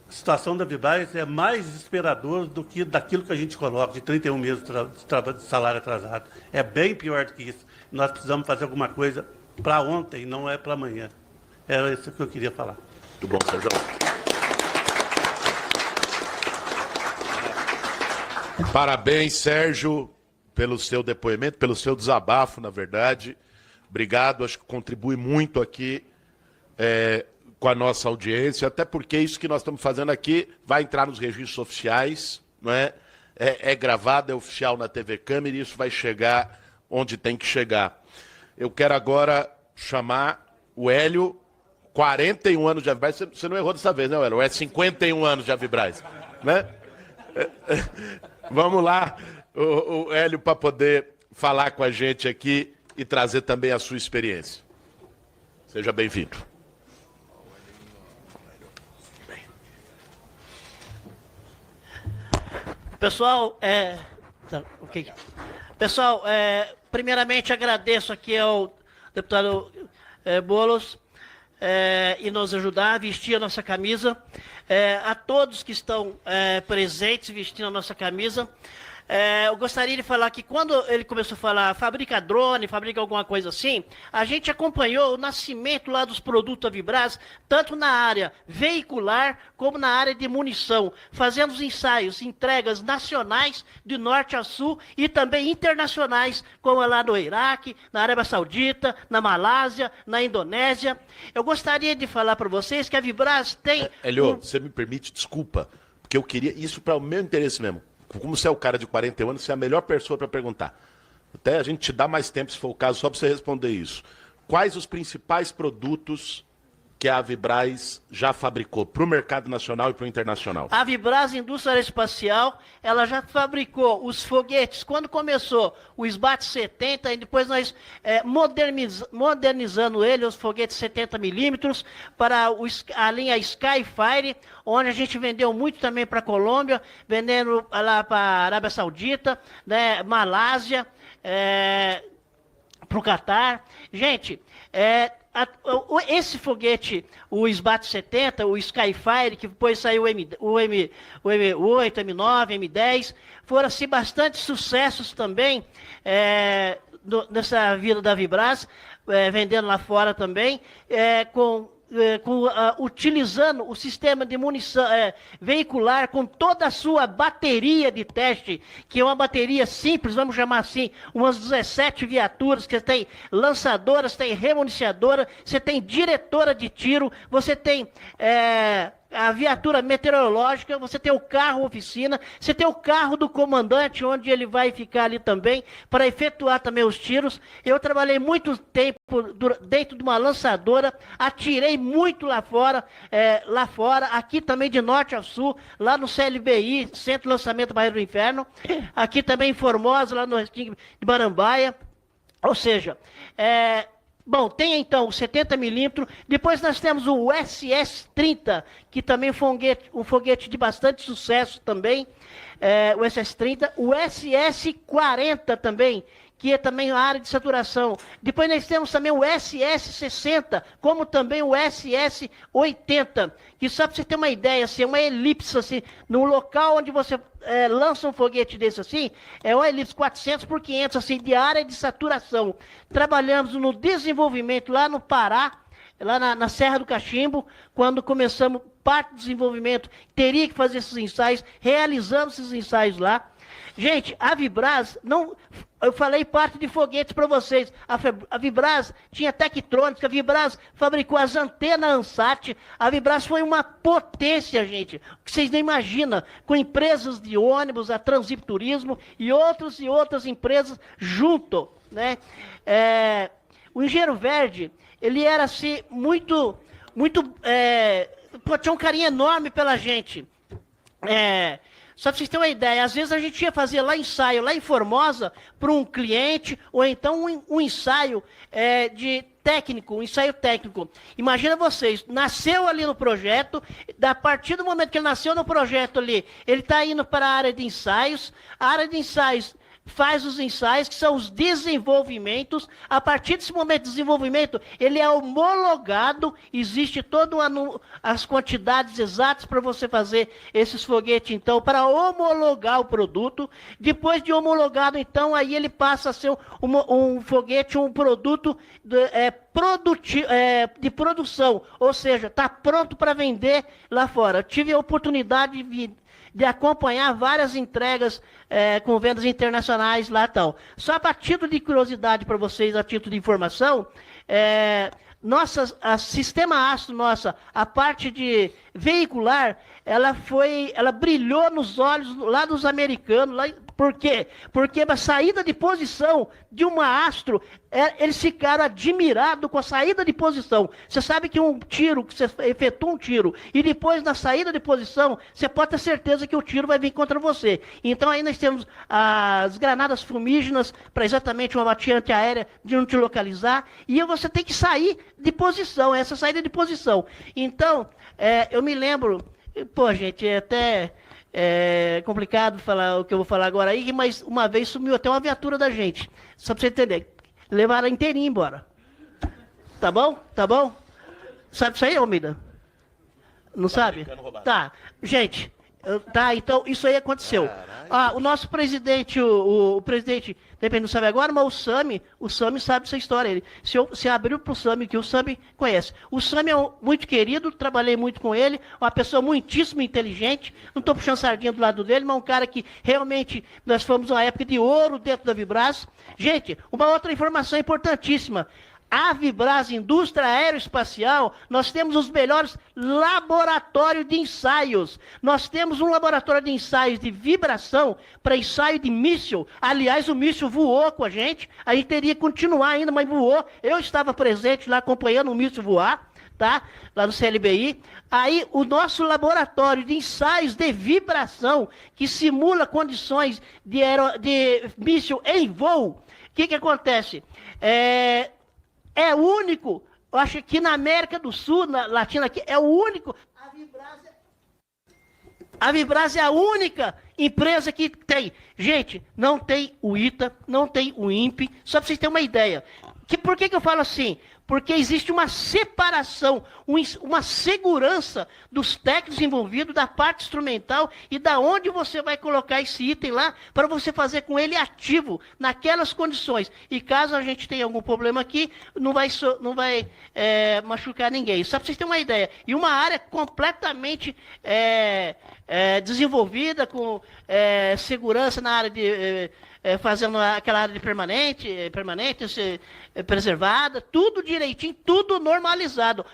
a situação da Vibraz é mais desesperadora do que daquilo que a gente coloca, de 31 meses de salário atrasado. É bem pior do que isso. Nós precisamos fazer alguma coisa para ontem, não é para amanhã. Era isso que eu queria falar. Muito bom, Sérgio. Parabéns, Sérgio, pelo seu depoimento, pelo seu desabafo, na verdade. Obrigado, acho que contribui muito aqui com a nossa audiência, até porque isso que nós estamos fazendo aqui vai entrar nos registros oficiais, não é? É gravado, é oficial na TV Câmara e isso vai chegar onde tem que chegar. Eu quero agora chamar o Hélio, 41 anos de Avibraz. Você não errou dessa vez, né, Hélio? É 51 anos de Avibraz, né? Vamos lá, o Hélio, para poder falar com a gente aqui e trazer também a sua experiência. Seja bem-vindo. Pessoal, Pessoal, primeiramente agradeço aqui ao deputado Boulos e nos ajudar a vestir a nossa camisa, a todos que estão presentes vestindo a nossa camisa. Eu gostaria de falar que quando ele começou a falar fabrica drone, fabrica alguma coisa assim, a gente acompanhou o nascimento lá dos produtos Avibraz, tanto na área veicular como na área de munição, fazendo os ensaios, entregas nacionais de norte a sul e também internacionais, como lá no Iraque, na Arábia Saudita, na Malásia, na Indonésia. Eu gostaria de falar para vocês que a Avibraz tem... Hélio, você me permite, desculpa, porque eu queria isso para o meu interesse mesmo. Como você é o cara de 41 anos, você é a melhor pessoa para perguntar. Até a gente te dá mais tempo, se for o caso, só para você responder isso. Quais os principais produtos que a Avibraz já fabricou para o mercado nacional e para o internacional? A Avibraz Indústria Aeroespacial, ela já fabricou os foguetes. Quando começou o SBAT 70, e depois nós modernizando ele, os foguetes 70 milímetros, para a linha Skyfire, onde a gente vendeu muito também para a Colômbia, vendendo lá para a Arábia Saudita, né, Malásia, o Catar. Gente, esse foguete, o SBAT-70, o Skyfire, que depois saiu o M8, M9, M10, foram assim, bastante sucessos também nessa vida da Vibras, vendendo lá fora também, utilizando o sistema de munição veicular com toda a sua bateria de teste, que é uma bateria simples, vamos chamar assim, umas 17 viaturas, que tem lançadoras, tem remuniciadora, você tem diretora de tiro, você tem a viatura meteorológica, você tem o carro oficina, você tem o carro do comandante, onde ele vai ficar ali também, para efetuar também os tiros. Eu trabalhei muito tempo dentro de uma lançadora, atirei muito lá fora, aqui também de norte a sul, lá no CLBI, Centro de Lançamento Barreiro do Inferno, aqui também em Formosa, lá no Restingue de Barambaia, ou seja, bom, tem então o 70mm, depois nós temos o SS-30, que também foi um foguete de bastante sucesso também, o SS-30, o SS-40 também, que é também a área de saturação. Depois nós temos também o SS-60, como também o SS-80, que só para você ter uma ideia, assim, é uma elipse, assim, no local onde você lança um foguete desse assim, é uma elipse 400 por 500, assim, de área de saturação. Trabalhamos no desenvolvimento lá no Pará, lá na Serra do Cachimbo, quando começamos parte do desenvolvimento, teria que fazer esses ensaios, realizamos esses ensaios lá. Gente, a Vibras, eu falei parte de foguetes para vocês, a Vibras tinha Tektronix, a Vibras fabricou as antenas Ansat, a Vibras foi uma potência, gente, o que vocês não imaginam, com empresas de ônibus, a Transip Turismo e outras empresas junto, né? O Engenheiro Verde, ele era assim, tinha um carinho enorme pela gente. Só para vocês terem uma ideia, às vezes a gente ia fazer ensaio lá em Formosa para um cliente, ou então um ensaio um ensaio técnico. Imagina vocês, nasceu ali no projeto, a partir do momento que ele nasceu no projeto ali, ele está indo para a área de ensaios, faz os ensaios, que são os desenvolvimentos. A partir desse momento de desenvolvimento, ele é homologado, existe todas as quantidades exatas para você fazer esses foguetes, então, para homologar o produto. Depois de homologado, então, aí ele passa a ser um foguete, um produto de produção, ou seja, está pronto para vender lá fora. Tive a oportunidade de acompanhar várias entregas com vendas internacionais lá e tal. Só para título de curiosidade para vocês, a título de informação, a Sistema Astro, a parte de veicular, ela brilhou nos olhos lá dos americanos. Por quê? Porque a saída de posição de uma Astro, eles ficaram admirados com a saída de posição. Você sabe que que você efetua um tiro, e depois na saída de posição, você pode ter certeza que o tiro vai vir contra você. Então aí nós temos as granadas fumígenas, para exatamente uma batia antiaérea de não te localizar, e você tem que sair de posição, essa saída de posição. Então, eu me lembro, gente, até complicado falar o que eu vou falar agora aí, mas uma vez sumiu até uma viatura da gente, só para você entender. Levaram ela inteirinha embora. Tá bom? Tá bom? Sabe isso aí, Almeida? Não sabe? Tá. Gente, então isso aí aconteceu. O nosso presidente, o presidente, depende, não sabe agora, mas o Sami sabe essa história. Ele se abriu para o Sami, que o Sami conhece. O Sami é muito querido, trabalhei muito com ele, uma pessoa muitíssimo inteligente, não estou puxando sardinha do lado dele, mas um cara que realmente, nós fomos uma época de ouro dentro da Vibras. Gente, uma outra informação importantíssima. A Vibras Indústria Aeroespacial, nós temos os melhores laboratórios de ensaios. Nós temos um laboratório de ensaios de vibração para ensaio de míssil. Aliás, o míssil voou com a gente teria que continuar ainda, mas voou. Eu estava presente lá acompanhando o míssil voar, tá? Lá no CLBI. Aí, o nosso laboratório de ensaios de vibração, que simula condições de míssil em voo. O que acontece? É o único, eu acho que na América do Sul, na Latina aqui, é o único. A Vibras A Vibras é a única empresa que tem. Gente, não tem o ITA, não tem o INPE, só para vocês terem uma ideia. Por que eu falo assim? Porque existe uma separação, uma segurança dos técnicos envolvidos, da parte instrumental e da onde você vai colocar esse item lá para você fazer com ele ativo naquelas condições. E caso a gente tenha algum problema aqui, não vai machucar ninguém. Só para vocês terem uma ideia. E uma área completamente desenvolvida com segurança na área de... fazendo aquela área de permanente preservada, tudo direitinho, tudo normalizado.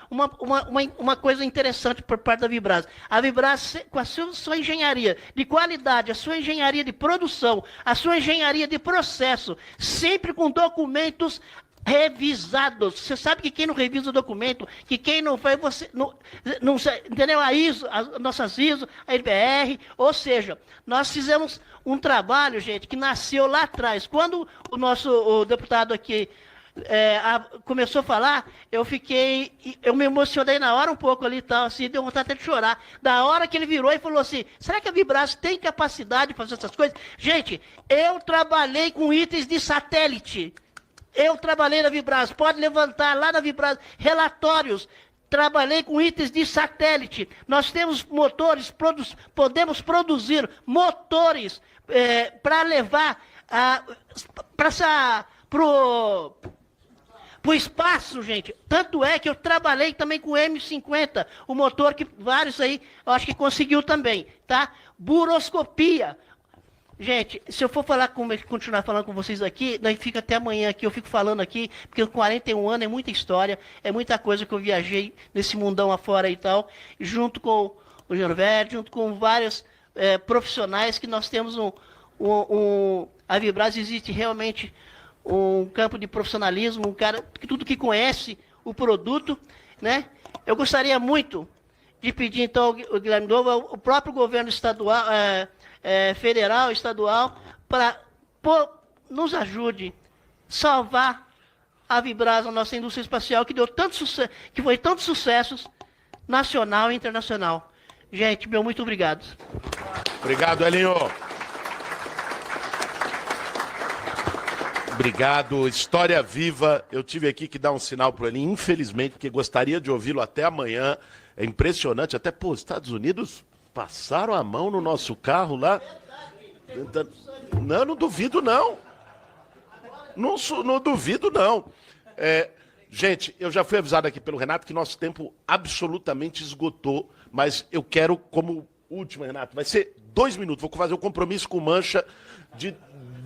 Uma coisa interessante por parte da Vibras. A Vibras, com a sua engenharia de qualidade, a sua engenharia de produção, a sua engenharia de processo, sempre com documentos revisados. Você sabe que quem não revisa o documento, que quem não faz, você não entendeu? A ISO, as nossas ISO, a NBR, ou seja, nós fizemos um trabalho, gente, que nasceu lá atrás. Quando o deputado aqui começou a falar, eu me emocionei na hora um pouco ali e tal, assim, deu vontade até de chorar. Da hora que ele virou e falou assim, será que a Vibras tem capacidade de fazer essas coisas? Gente, eu trabalhei com itens de satélite. Eu trabalhei na Vibras, pode levantar lá na Vibras relatórios. Trabalhei com itens de satélite. Nós temos motores, podemos produzir motores para levar para o espaço, gente. Tanto é que eu trabalhei também com o M50, o motor que vários aí, eu acho que conseguiu também, tá? Buroscopia. Gente, se eu for continuar falando com vocês aqui, nós fica até amanhã aqui, eu fico falando aqui, porque 41 anos é muita história, é muita coisa que eu viajei nesse mundão afora e tal, junto com o Gerverde, junto com vários profissionais que nós temos a Vibras existe realmente um campo de profissionalismo, um cara que tudo que conhece o produto, né? Eu gostaria muito de pedir, então, o Guilherme Novo, o próprio governo estadual, federal, estadual, para nos ajude a salvar a Vibras, a nossa indústria espacial, que deu tanto sucesso, que foi tantos sucessos nacional e internacional. Gente, meu muito obrigado. Obrigado, Elinho. Obrigado, história viva. Eu tive aqui que dar um sinal para ele, infelizmente, porque gostaria de ouvi-lo até amanhã. É impressionante, até, os Estados Unidos passaram a mão no nosso carro lá. Não duvido, não. Não duvido, não. Gente, eu já fui avisado aqui pelo Renato que nosso tempo absolutamente esgotou, mas eu quero, como última, Renato, vai ser 2 minutos. Vou fazer um compromisso com o Mancha de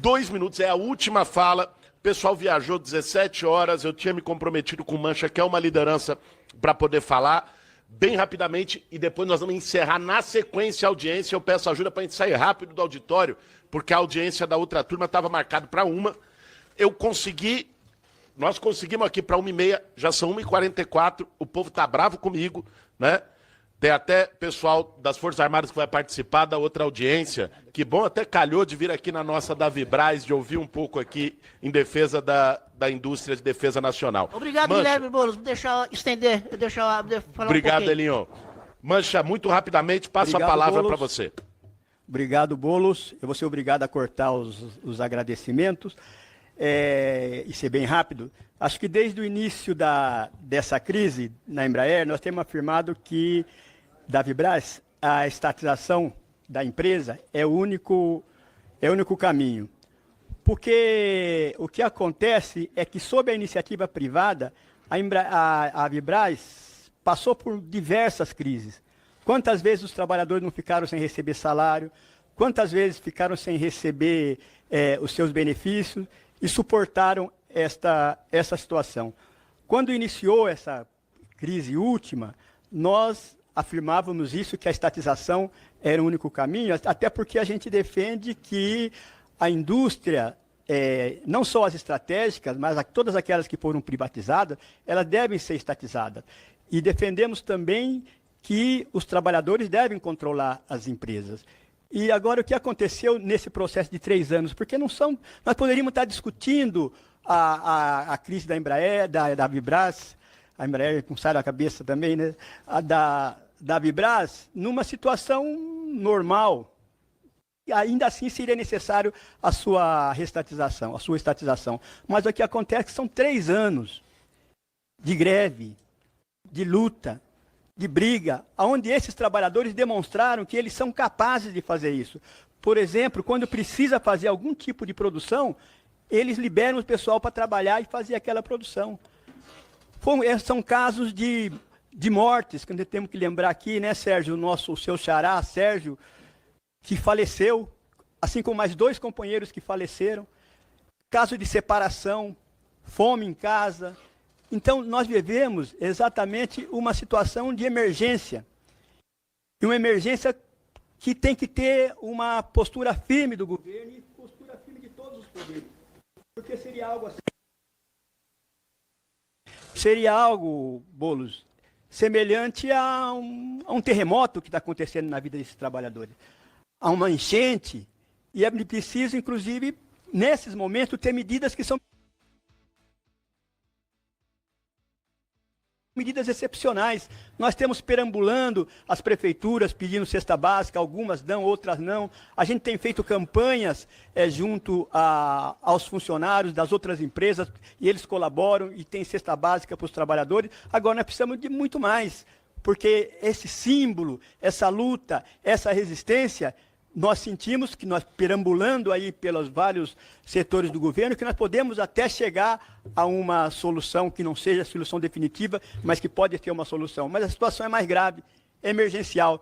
2 minutos, é a última fala. O pessoal viajou 17 horas, eu tinha me comprometido com o Mancha, que é uma liderança, para poder falar bem rapidamente, e depois nós vamos encerrar na sequência a audiência. Eu peço ajuda para a gente sair rápido do auditório, porque a audiência da outra turma estava marcada para 1h. Nós conseguimos aqui para 1h30, já são 1h44, o povo está bravo comigo, né? Tem até pessoal das Forças Armadas que vai participar da outra audiência. Que bom, até calhou de vir aqui na nossa da Vibras, de ouvir um pouco aqui em defesa da indústria de defesa nacional. Obrigado, Mancha. Guilherme Boulos. Deixa eu falar Obrigado, um pouquinho. Elinho. Mancha, muito rapidamente, passo a palavra para você. Obrigado, Boulos. Eu vou ser obrigado a cortar os agradecimentos e ser bem rápido. Acho que desde o início dessa crise na Embraer, nós temos afirmado que da Vibras, a estatização da empresa é o único caminho. Porque o que acontece é que, sob a iniciativa privada, a Vibras passou por diversas crises. Quantas vezes os trabalhadores não ficaram sem receber salário? Quantas vezes ficaram sem receber os seus benefícios e suportaram essa situação? Quando iniciou essa crise última, nós afirmávamos isso, que a estatização era o único caminho, até porque a gente defende que a indústria, não só as estratégicas, mas todas aquelas que foram privatizadas, elas devem ser estatizadas. E defendemos também que os trabalhadores devem controlar as empresas. E agora, o que aconteceu nesse processo de 3 anos? Porque nós poderíamos estar discutindo a crise da Embraer, da Vibras, a Embraer, não sai da cabeça também, né? Da Vibras, numa situação normal, ainda assim seria necessário a sua restatização, a sua estatização. Mas o que acontece é que são 3 anos de greve, de luta, de briga, onde esses trabalhadores demonstraram que eles são capazes de fazer isso. Por exemplo, quando precisa fazer algum tipo de produção, eles liberam o pessoal para trabalhar e fazer aquela produção. São casos de mortes, que temos que lembrar aqui, né, Sérgio, o seu xará, Sérgio, que faleceu, assim como mais 2 companheiros que faleceram. Caso de separação, fome em casa. Então, nós vivemos exatamente uma situação de emergência. E uma emergência que tem que ter uma postura firme do governo e postura firme de todos os poderes. Porque seria algo assim. Seria algo, Boulos, semelhante a um terremoto que está acontecendo na vida desses trabalhadores. Há uma enchente e é preciso, inclusive, nesses momentos, ter medidas que são medidas excepcionais. Nós temos perambulando as prefeituras pedindo cesta básica, algumas dão, outras não. A gente tem feito campanhas junto aos funcionários das outras empresas e eles colaboram e tem cesta básica para os trabalhadores. Agora nós precisamos de muito mais, porque esse símbolo, essa luta, essa resistência, nós sentimos que nós, perambulando aí pelos vários setores do governo, que nós podemos até chegar a uma solução que não seja a solução definitiva, mas que pode ter uma solução. Mas a situação é mais grave, é emergencial,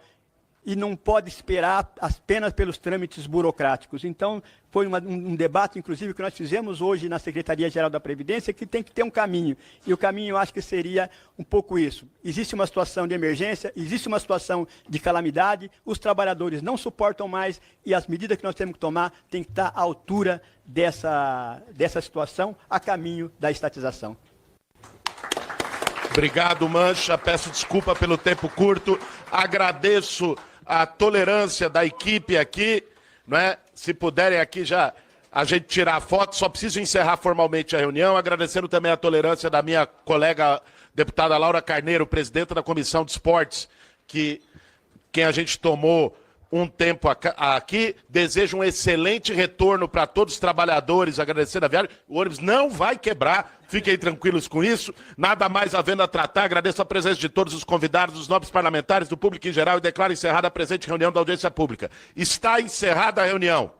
e não pode esperar apenas pelos trâmites burocráticos. Então, foi um debate, inclusive, que nós fizemos hoje na Secretaria-Geral da Previdência, que tem que ter um caminho. E o caminho, eu acho que seria um pouco isso. Existe uma situação de emergência, existe uma situação de calamidade, os trabalhadores não suportam mais e as medidas que nós temos que tomar têm que estar à altura dessa situação, a caminho da estatização. Obrigado, Mancha. Peço desculpa pelo tempo curto. Agradeço a tolerância da equipe aqui, não é? Se puderem aqui já a gente tirar a foto, só preciso encerrar formalmente a reunião, agradecendo também a tolerância da minha colega deputada Laura Carneiro, presidenta da Comissão de Esportes, quem a gente tomou um tempo aqui. Desejo um excelente retorno para todos os trabalhadores, agradecendo a viagem. O ônibus não vai quebrar, fiquem tranquilos com isso. Nada mais havendo a tratar. Agradeço a presença de todos os convidados, dos nobres parlamentares, do público em geral e declaro encerrada a presente reunião da audiência pública. Está encerrada a reunião.